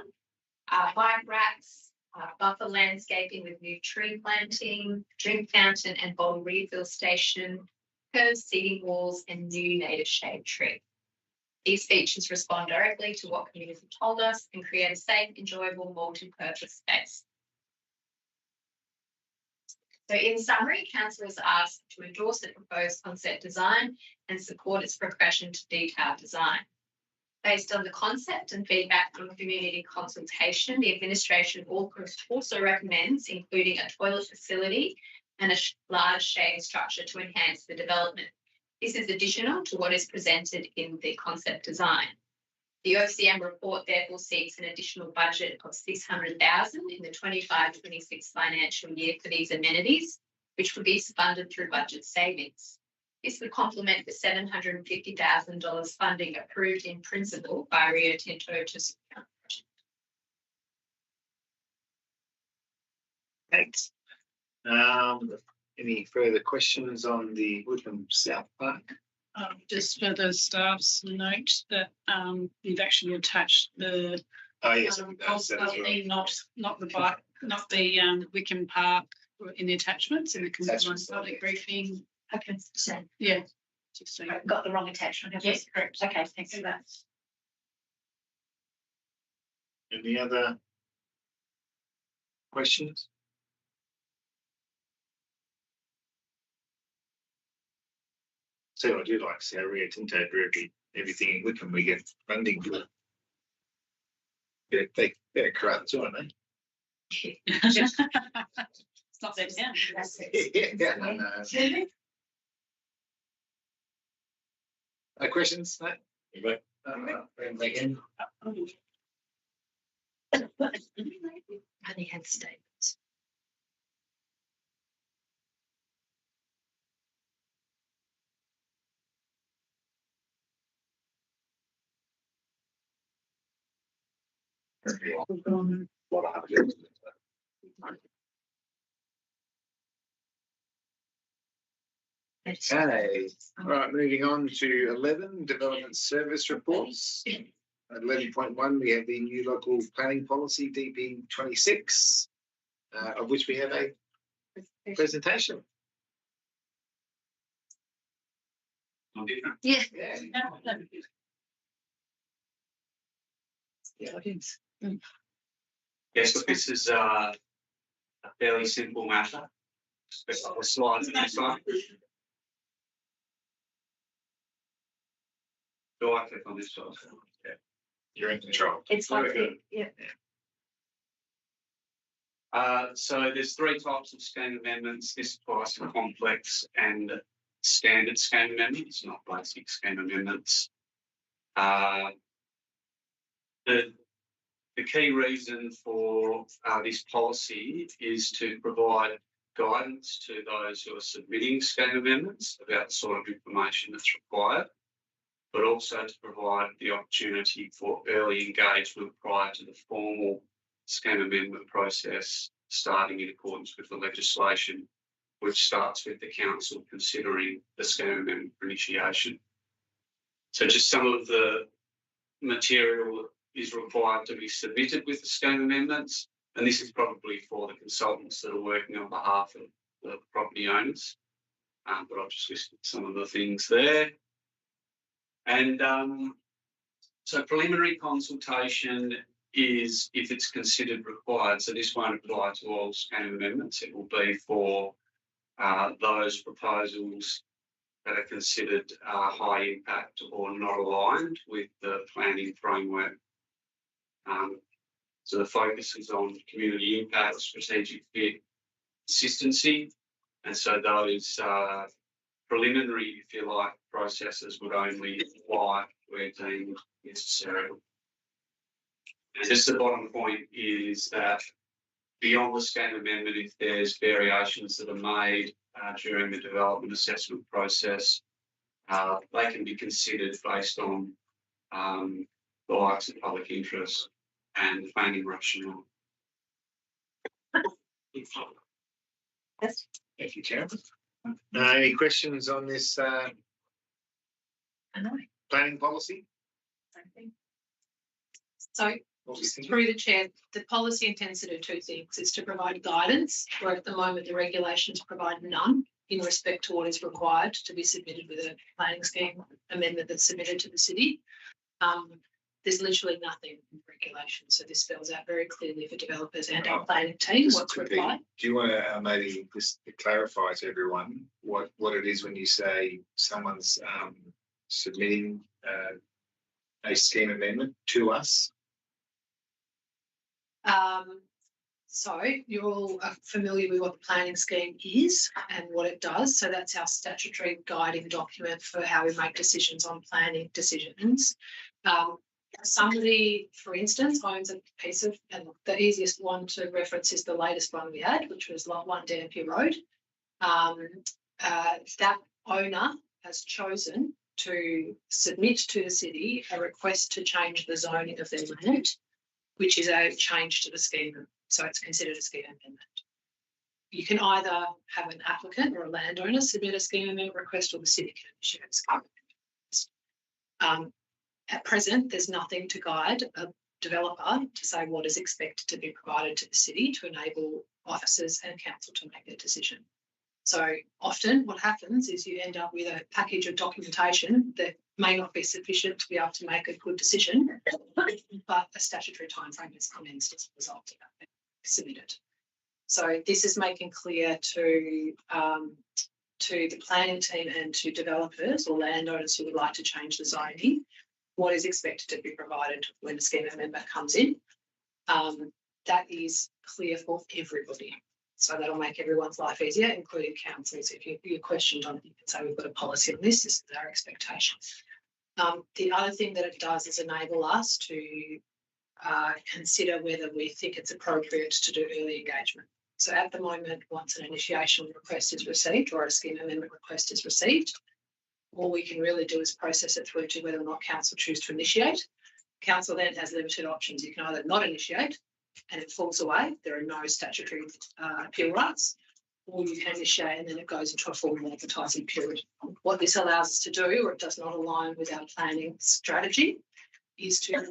[SPEAKER 15] Bike racks, buffer landscaping with new tree planting, drink fountain and bottle refill station, curved seating walls and new native shade tree. These features respond directly to what community told us and create a safe, enjoyable, multi-purpose space. So in summary, council is asked to endorse the proposed concept design and support its progression to detailed design. Based on the concept and feedback from community consultation, the administration also recommends including a toilet facility and a large shade structure to enhance the development. This is additional to what is presented in the concept design. The OCM report therefore seeks an additional budget of $600,000 in the 25-26 financial year for these amenities, which would be funded through budget savings. This would complement the $750,000 funding approved in principle by Rio Tinto to support.
[SPEAKER 1] Thanks. Any further questions on the Woodham South Park?
[SPEAKER 4] Just for the staff's note that you've actually attached the
[SPEAKER 1] Oh, yes.
[SPEAKER 4] not the bike, not the Wickham Park in the attachments in the combined public briefing.
[SPEAKER 7] Okay, so
[SPEAKER 4] Yeah.
[SPEAKER 7] I've got the wrong attachment. have I?
[SPEAKER 4] Yes, correct.
[SPEAKER 7] Okay, thanks for that.
[SPEAKER 1] Any other questions? So I do like to see our Rio Tinto do everything in Wickham we get funding for. They're Karratha too, aren't they?
[SPEAKER 4] It's not them down.
[SPEAKER 1] Yeah, no. No questions? No? Anybody? Again?
[SPEAKER 7] Only had statements.
[SPEAKER 1] Okay, all right, moving on to 11, development service reports. At 11.1, we have the new local planning policy, DP 26, of which we have a presentation.
[SPEAKER 15] Yeah.
[SPEAKER 12] Yes, look, this is a fairly simple matter. Just a couple of slides next one. Do I click on this one?
[SPEAKER 1] Yeah. You're in control.
[SPEAKER 7] It's like it, yeah.
[SPEAKER 12] So there's three types of scheme amendments. This applies to complex and standard scheme amendments, not basic scheme amendments. The key reason for this policy is to provide guidance to those who are submitting scheme amendments about the sort of information that's required, but also to provide the opportunity for early engagement prior to the formal scheme amendment process, starting in accordance with the legislation, which starts with the council considering the scheme amendment for initiation. So just some of the material is required to be submitted with the scheme amendments, and this is probably for the consultants that are working on behalf of the property owners, but I've just listed some of the things there. And so preliminary consultation is if it's considered required. So this won't apply to all scheme amendments. It will be for those proposals that are considered high impact or not aligned with the planning framework. So the focus is on community impact, strategic fit, consistency, and so those preliminary, if you like, processes would only apply where deemed necessary. And just the bottom point is that beyond the scheme amendment, if there's variations that are made during the development assessment process, they can be considered based on the likes of public interest and planning rationale.
[SPEAKER 1] Yes. Thank you, Chair. Any questions on this planning policy?
[SPEAKER 13] So through the chair, the policy intends to do two things. It's to provide guidance, where at the moment the regulations provide none in respect to what is required to be submitted with a planning scheme amendment that's submitted to the city. There's literally nothing in regulation, so this spells out very clearly for developers and our planning team what's required.
[SPEAKER 1] Do you want to maybe just clarify to everyone what it is when you say someone's submitting a scheme amendment to us?
[SPEAKER 13] So you're all familiar with what the planning scheme is and what it does. So that's our statutory guiding document for how we make decisions on planning decisions. Somebody, for instance, owns a piece of, and the easiest one to reference is the latest one we had, which was Lot 1 Dampier Road. That owner has chosen to submit to the city a request to change the zoning of their land, which is a change to the scheme. So it's considered a scheme amendment. You can either have an applicant or a landowner submit a scheme amendment request, or the city can issue a scheme amendment request. At present, there's nothing to guide a developer to say what is expected to be provided to the city to enable officers and council to make their decision. So often what happens is you end up with a package of documentation that may not be sufficient to be able to make a good decision, but a statutory timeframe has commenced as a result of that being submitted. So this is making clear to the planning team and to developers or landowners who would like to change the zoning what is expected to be provided when a scheme amendment comes in. That is clear for everybody. So that'll make everyone's life easier, including councils. If you're questioned on it, you can say we've got a policy on this, this is our expectation. The other thing that it does is enable us to consider whether we think it's appropriate to do early engagement. So at the moment, once an initiation request is received or a scheme amendment request is received, all we can really do is process it through to whether or not council choose to initiate. Council then has limited options. You can either not initiate and it falls away, there are no statutory appeal rights, or you can initiate and then it goes into a formal advertising period. What this allows us to do, or it does not align with our planning strategy, is to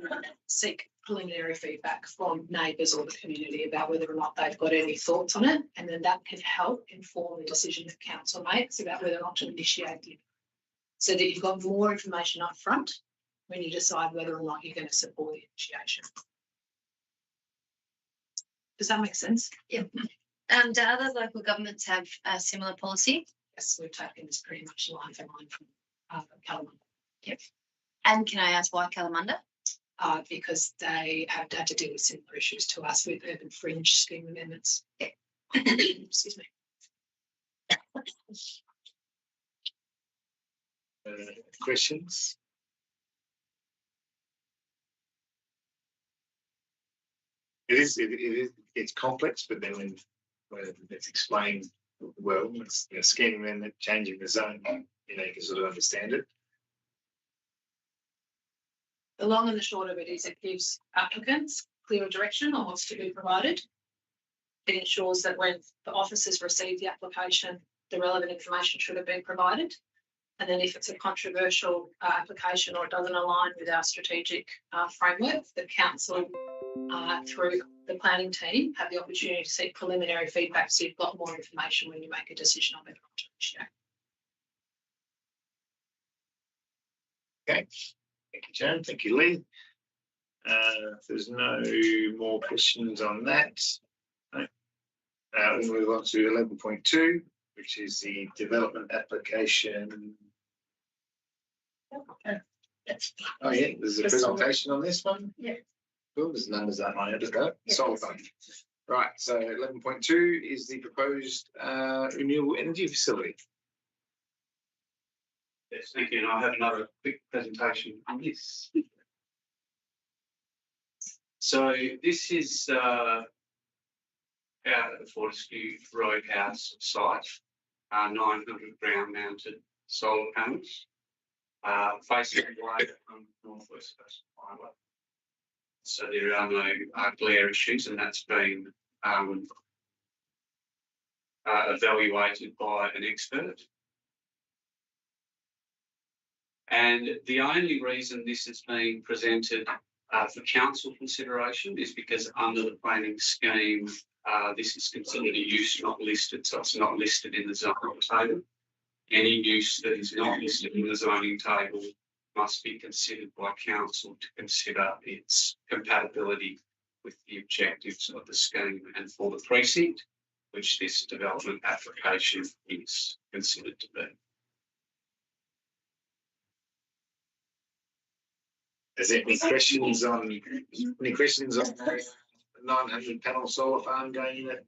[SPEAKER 13] seek preliminary feedback from neighbours or the community about whether or not they've got any thoughts on it, and then that can help inform the decision that council makes about whether or not to initiate it, so that you've got more information up front when you decide whether or not you're going to support the initiation. Does that make sense?
[SPEAKER 2] Yeah. Do other local governments have a similar policy?
[SPEAKER 13] Yes, we've taken this pretty much line for line from Kalamunda.
[SPEAKER 2] Yep. And can I ask why Kalamunda?
[SPEAKER 13] Because they have had to deal with similar issues to us with urban fringe scheme amendments.
[SPEAKER 2] Yeah.
[SPEAKER 13] Excuse me.
[SPEAKER 1] Questions? It's complex, but then when it's explained well, it's scheme amendment, changing the zone, you can sort of understand it.
[SPEAKER 13] The long and the short of it is it gives applicants clearer direction on what's to be provided. It ensures that when the officers receive the application, the relevant information should have been provided. And then if it's a controversial application or it doesn't align with our strategic framework, the council, through the planning team, have the opportunity to seek preliminary feedback so you've got more information when you make a decision on whether or not to initiate.
[SPEAKER 1] Okay. Thank you, Jan. Thank you, Lee. If there's no more questions on that, we'll move on to 11.2, which is the development application. Oh yeah, there's a presentation on this one.
[SPEAKER 10] Yeah.
[SPEAKER 1] Cool, there's numbers that I just go. Solve them. Right, so 11.2 is the proposed renewable energy facility.
[SPEAKER 12] Yes, thank you. And I have another quick presentation on this. So this is out at the Fortescue Roadhouse site, 900 ground mounted solar panels, facing away from Northwest Coast Highway. So there are no glare issues, and that's been evaluated by an expert. And the only reason this is being presented for council consideration is because under the planning scheme, this is considered a use not listed, so it's not listed in the zoning table. Any use that is not listed in the zoning table must be considered by council to consider its compatibility with the objectives of the scheme and for the precinct, which this development application is considered to be.
[SPEAKER 1] Is there any questions on the 900 panel solar farm going in at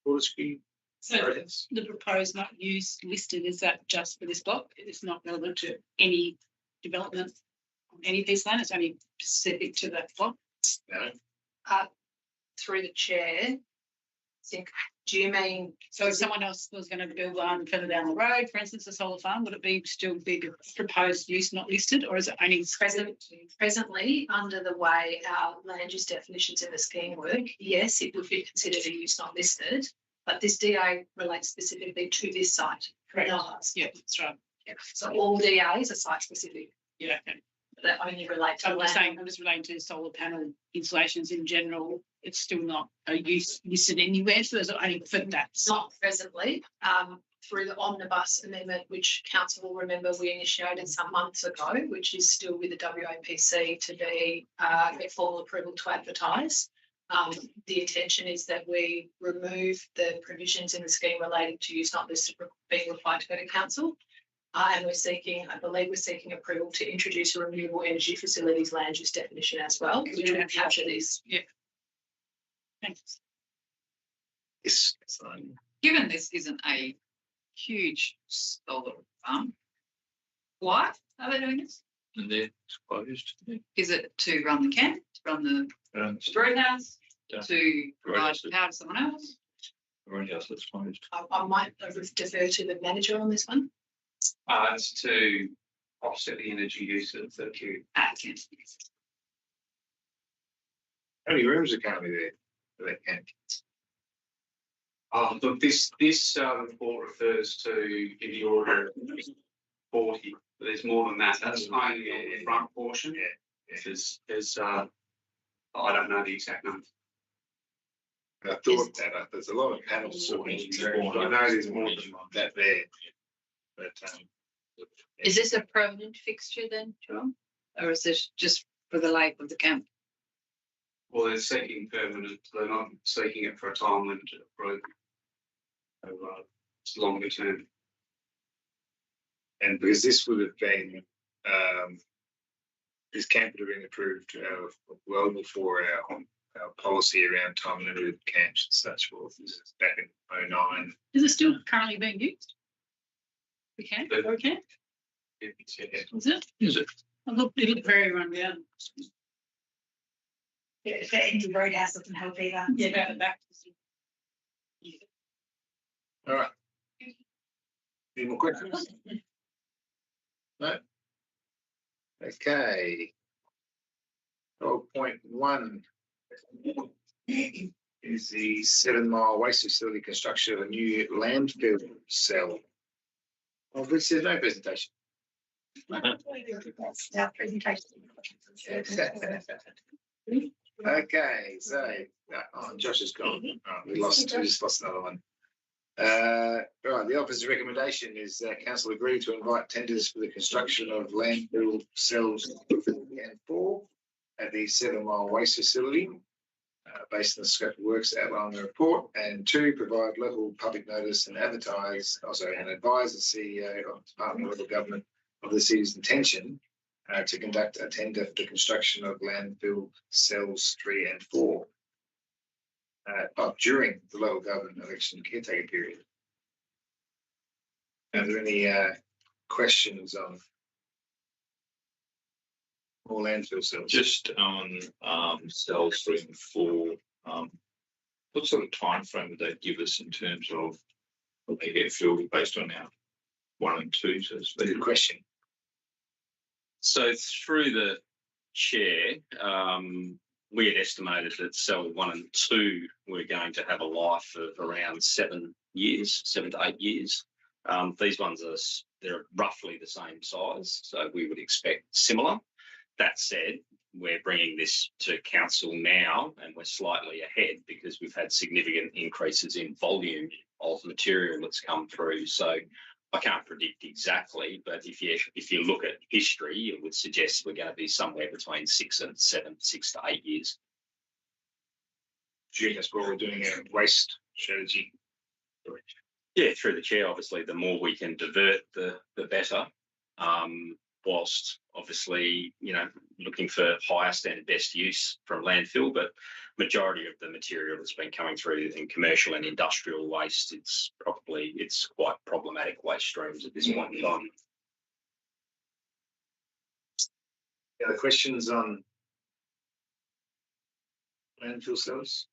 [SPEAKER 1] Fortescue.
[SPEAKER 4] So the proposed not used listed, is that just for this block? It's not relevant to any development on any piece of land, it's only specific to that block?
[SPEAKER 1] No.
[SPEAKER 13] Through the chair, do you mean,
[SPEAKER 4] so if someone else was going to build one further down the road, for instance, a solar farm, would it still be proposed use not listed, or is it only
[SPEAKER 13] presently under the way our land use definitions in the scheme work? Yes, it would be considered a use not listed, but this DA relates specifically to this site.
[SPEAKER 4] Correct.
[SPEAKER 13] Not ours.
[SPEAKER 4] Yeah, that's right.
[SPEAKER 13] Yeah. So all DAs are site specific.
[SPEAKER 4] Yeah. Okay.
[SPEAKER 13] That only relate to
[SPEAKER 4] I'm
[SPEAKER 13] land.
[SPEAKER 4] just relating to solar panel installations in general. It's still not a use listed anywhere, so there's only for that.
[SPEAKER 13] Not presently. Through the omnibus amendment, which council will remember we initiated some months ago, which is still with the WAPC to be get formal approval to advertise. The intention is that we remove the provisions in the scheme relating to use not listed being required to go to council. And I believe we're seeking approval to introduce a renewable energy facilities land use definition as well, which will capture this.
[SPEAKER 4] Yeah. Thanks.
[SPEAKER 1] Yes.
[SPEAKER 9] Given this isn't a huge solar farm, why are they doing this?
[SPEAKER 6] And they're closed.
[SPEAKER 9] Is it to run the camp, to run the greenhouse, to provide power to someone else?
[SPEAKER 6] Greenhouse that's closed.
[SPEAKER 13] I might defer to the manager on this one.
[SPEAKER 12] It's to offset the energy use of the queue.
[SPEAKER 1] How many rooms are currently there for that camp?
[SPEAKER 12] Look, this report refers to in the order of 40. But there's more than that. That's only the front portion. Yeah. There's I don't know the exact number.
[SPEAKER 1] I thought that there's a lot of panels. I know there's more than that there. But
[SPEAKER 9] is this a permanent fixture then, John? Or is this just for the life of the camp?
[SPEAKER 12] Well, they're seeking permanent. They're not seeking it for a time limited approval. So, it's longer term.
[SPEAKER 1] And because this would have been, this camp would have been approved well before our policy around time limited camps and such forth. This is back in 2009.
[SPEAKER 4] Is it still currently being used? The camp? Okay. Is it?
[SPEAKER 6] Is it?
[SPEAKER 4] It looked very run down.
[SPEAKER 10] If the empty roadhouse doesn't help either.
[SPEAKER 4] Yeah, go back.
[SPEAKER 1] All right. Any more questions? No? Okay. 12.1 is the 7 Mile Waste Facility construction of a new landfill cell. Of which there's no presentation.
[SPEAKER 10] That's our presentation.
[SPEAKER 1] Okay, so Josh is gone. We just lost another one. Right, the officer's recommendation is that council agree to invite tenders for the construction of landfill cells 3 and 4 at the 7 Mile Waste Facility, based on the scope of works outlined in the report, and 2, provide local public notice and advertise, and advise the CEO of the Department of Local Government of the city's intention to conduct a tender for the construction of landfill cells 3 and 4 during the local government election caretaker period. Are there any questions on all landfill cells?
[SPEAKER 16] Just on cells 3 and 4, what sort of time frame would that give us in terms of what they get filled based on our 1 and 2? So it's a
[SPEAKER 1] good question.
[SPEAKER 5] So through the chair, we had estimated that cell 1 and 2 were going to have a life of around 7 to 8 years. These ones they're roughly the same size, so we would expect similar. That said, we're bringing this to council now, and we're slightly ahead because we've had significant increases in volume of material that's come through. So I can't predict exactly, but if you look at history, it would suggest we're going to be somewhere between 6 to 8 years.
[SPEAKER 1] June, that's what we're doing a waste strategy.
[SPEAKER 5] Yeah, through the chair, obviously, the more we can divert, the better. whilst obviously, looking for highest and best use from landfill, but majority of the material that's been coming through in commercial and industrial waste, it's quite problematic waste streams at this point in time.
[SPEAKER 1] Any other questions on landfill service?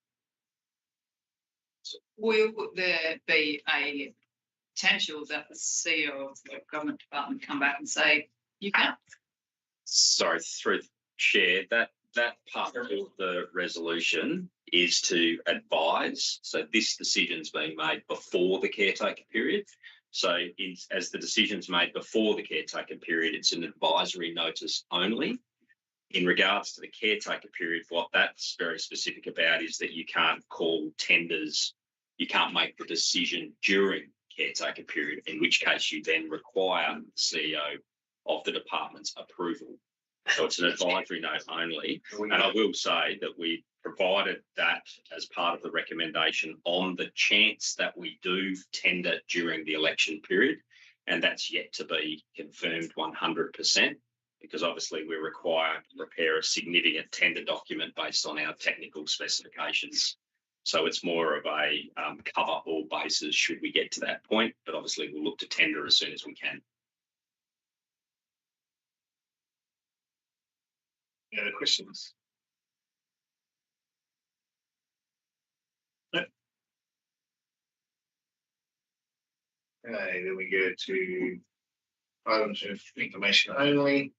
[SPEAKER 9] Will there be a potential that the CEO of the government department come back and say, you can't?
[SPEAKER 5] Sorry, through the chair, that part of the resolution is to advise. So this decision's being made before the caretaker period. So as the decision's made before the caretaker period, it's an advisory notice only. In regards to the caretaker period, what that's very specific about is that you can't call tenders, you can't make the decision during caretaker period, in which case you then require the CEO of the department's approval. So it's an advisory note only. And I will say that we provided that as part of the recommendation on the chance that we do tender during the election period, and that's yet to be confirmed 100%, because obviously we're required to prepare a significant tender document based on our technical specifications. So it's more of a cover all bases should we get to that point, but obviously we'll look to tender as soon as we can.
[SPEAKER 1] Any other questions? No. Okay, then we go to items of information only.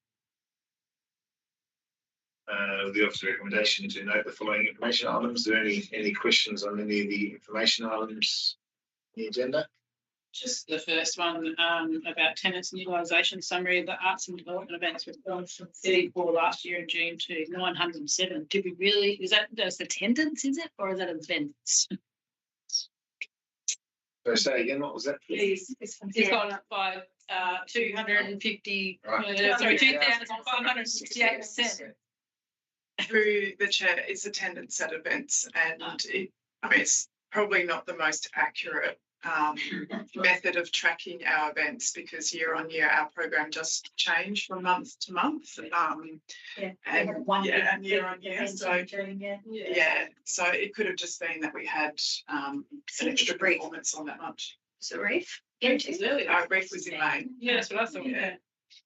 [SPEAKER 1] The officer recommendation to note the following information items. Are there any questions on any of the information items in the agenda?
[SPEAKER 4] Just the first one about tenants and utilisation summary of the arts and development events we've gone from 34 last year in June to 907. Did we really, is that just attendance, is it, or is that events?
[SPEAKER 1] So say again, what was that?
[SPEAKER 4] It's gone up by 250,
[SPEAKER 1] Right.
[SPEAKER 4] sorry, 2,568%.
[SPEAKER 14] Through the chair, it's attendance at events, and it's probably not the most accurate method of tracking our events, because year on year our program just changed from month to month. And year on year. So so it could have just been that we had an extra performance on that much.
[SPEAKER 2] So Reef?
[SPEAKER 14] Our Reef was in May.
[SPEAKER 4] Yeah, that's what I thought.
[SPEAKER 14] Yeah.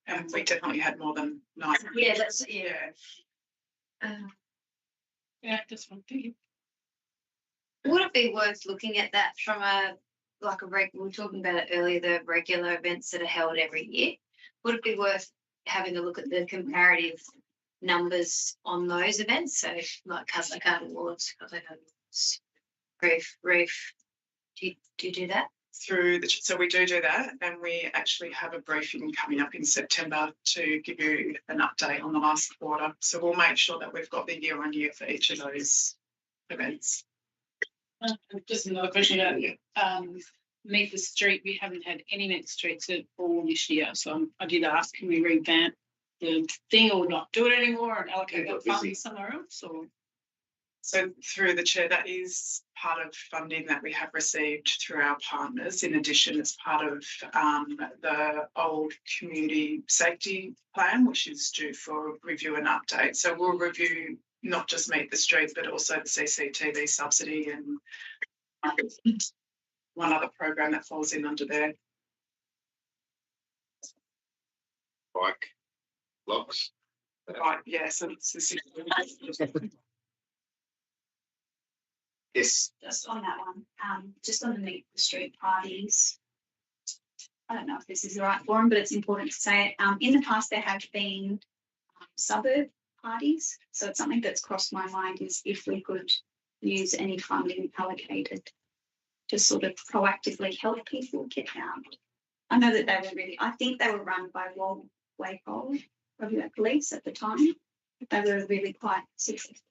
[SPEAKER 14] And we definitely had more than 9.
[SPEAKER 2] Yeah, that's
[SPEAKER 4] Just one thing.
[SPEAKER 17] Would it be worth looking at that from we were talking about it earlier, the regular events that are held every year? Would it be worth having a look at the comparative numbers on those events? So like Karratha Awards, Reef. Do you do that?
[SPEAKER 14] So we do that, and we actually have a briefing coming up in September to give you an update on the last quarter. So we'll make sure that we've got the year on year for each of those events.
[SPEAKER 4] Just another question about Meet the Street. We haven't had any Meet the Streets at all this year, so I did ask, can we revamp the thing or not do it anymore and allocate that funding somewhere else? Or
[SPEAKER 14] so through the chair, that is part of funding that we have received through our partners. In addition, it's part of the old community safety plan, which is due for review and update. So we'll review not just Meet the Street, but also the CCTV subsidy and one other program that falls in under there.
[SPEAKER 1] Bike locks.
[SPEAKER 14] Right, yeah, so it's the
[SPEAKER 1] Yes.
[SPEAKER 2] Just on that one, just on the Meet the Street parties. I don't know if this is the right forum, but it's important to say it. In the past, there have been suburb parties. So it's something that's crossed my mind is if we could use any funding allocated to sort of proactively help people get out. I know that they were I think they were run by Waypole, probably police at the time, but they were really quite successful.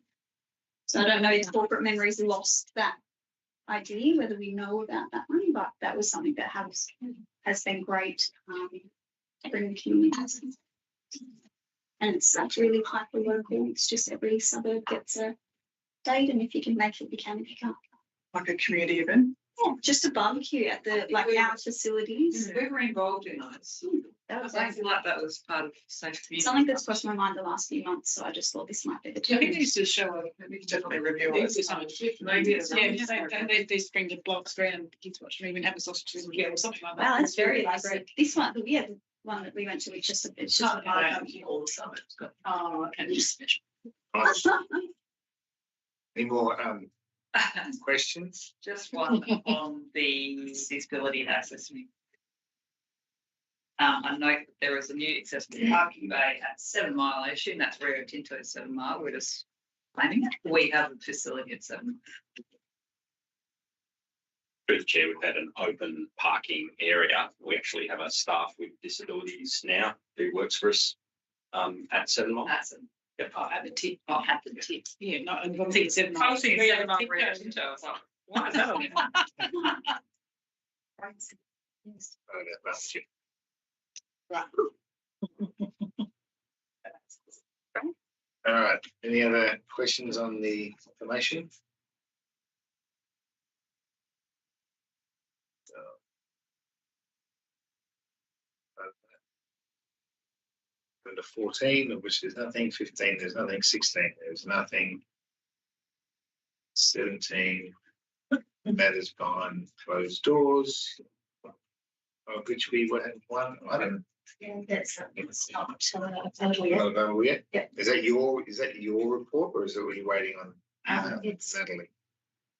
[SPEAKER 2] So I don't know if corporate memories lost that idea, whether we know about that one, but that was something that has been great bringing communities. And it's like really hyper local. It's just every suburb gets a date, and if you can make it, you can. If you can't,
[SPEAKER 14] like a community event.
[SPEAKER 2] Just a barbecue at the like our facilities.
[SPEAKER 9] We were involved in those.
[SPEAKER 2] That was
[SPEAKER 9] I feel like that was part of safe community.
[SPEAKER 2] something that's crossed my mind the last few months, so I just thought this might be the
[SPEAKER 4] I think
[SPEAKER 2] time.
[SPEAKER 4] it needs to show up. We can definitely review it. Yeah, they bring the blocks around, kids watch me, we have a sausage and yeah, or something like that.
[SPEAKER 2] Wow, that's very elaborate. This one, yeah, the one that we went to, it's just
[SPEAKER 9] It's just a barbecue all the summer.
[SPEAKER 4] Oh, okay.
[SPEAKER 1] Any more questions?
[SPEAKER 9] Just one on the disability assessment. I note that there is a new accessible parking bay at 7 Mile. I assume that's Rio Tinto 7 Mile. We're just planning it. We have a facility at 7 Mile.
[SPEAKER 5] Through the chair, we've had an open parking area. We actually have a staff with disabilities now who works for us at 7 Mile.
[SPEAKER 9] That's it.
[SPEAKER 5] Yep.
[SPEAKER 9] Oh, at the tip. Oh, at the tip.
[SPEAKER 4] Yeah, no, I'm thinking 7
[SPEAKER 9] I was thinking 7 Mile
[SPEAKER 4] Rio
[SPEAKER 9] Rio
[SPEAKER 4] Tinto.
[SPEAKER 9] Tinto. I was like, why is that on there?
[SPEAKER 1] All right, any other questions on the information? Under 14, of which there's nothing, 15, there's nothing, 16, there's nothing. 17, matters behind closed doors. Of which we had one item.
[SPEAKER 7] Yeah, that's it's not
[SPEAKER 1] Not available yet.
[SPEAKER 7] Yeah.
[SPEAKER 1] Is that your report or is it what you're waiting on?
[SPEAKER 7] it's
[SPEAKER 1] Natalie.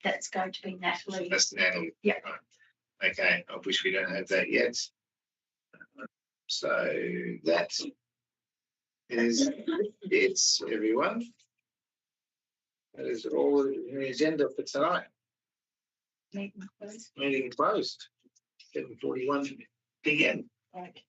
[SPEAKER 7] that's going to be Natalie.
[SPEAKER 1] That's Natalie.
[SPEAKER 7] Yeah.
[SPEAKER 1] Right. Okay, I wish we don't have that yet. So that is it's everyone. That is all in the agenda for tonight.
[SPEAKER 7] Meeting closed.
[SPEAKER 1] Meeting closed. 7:41 p.m.
[SPEAKER 7] Right.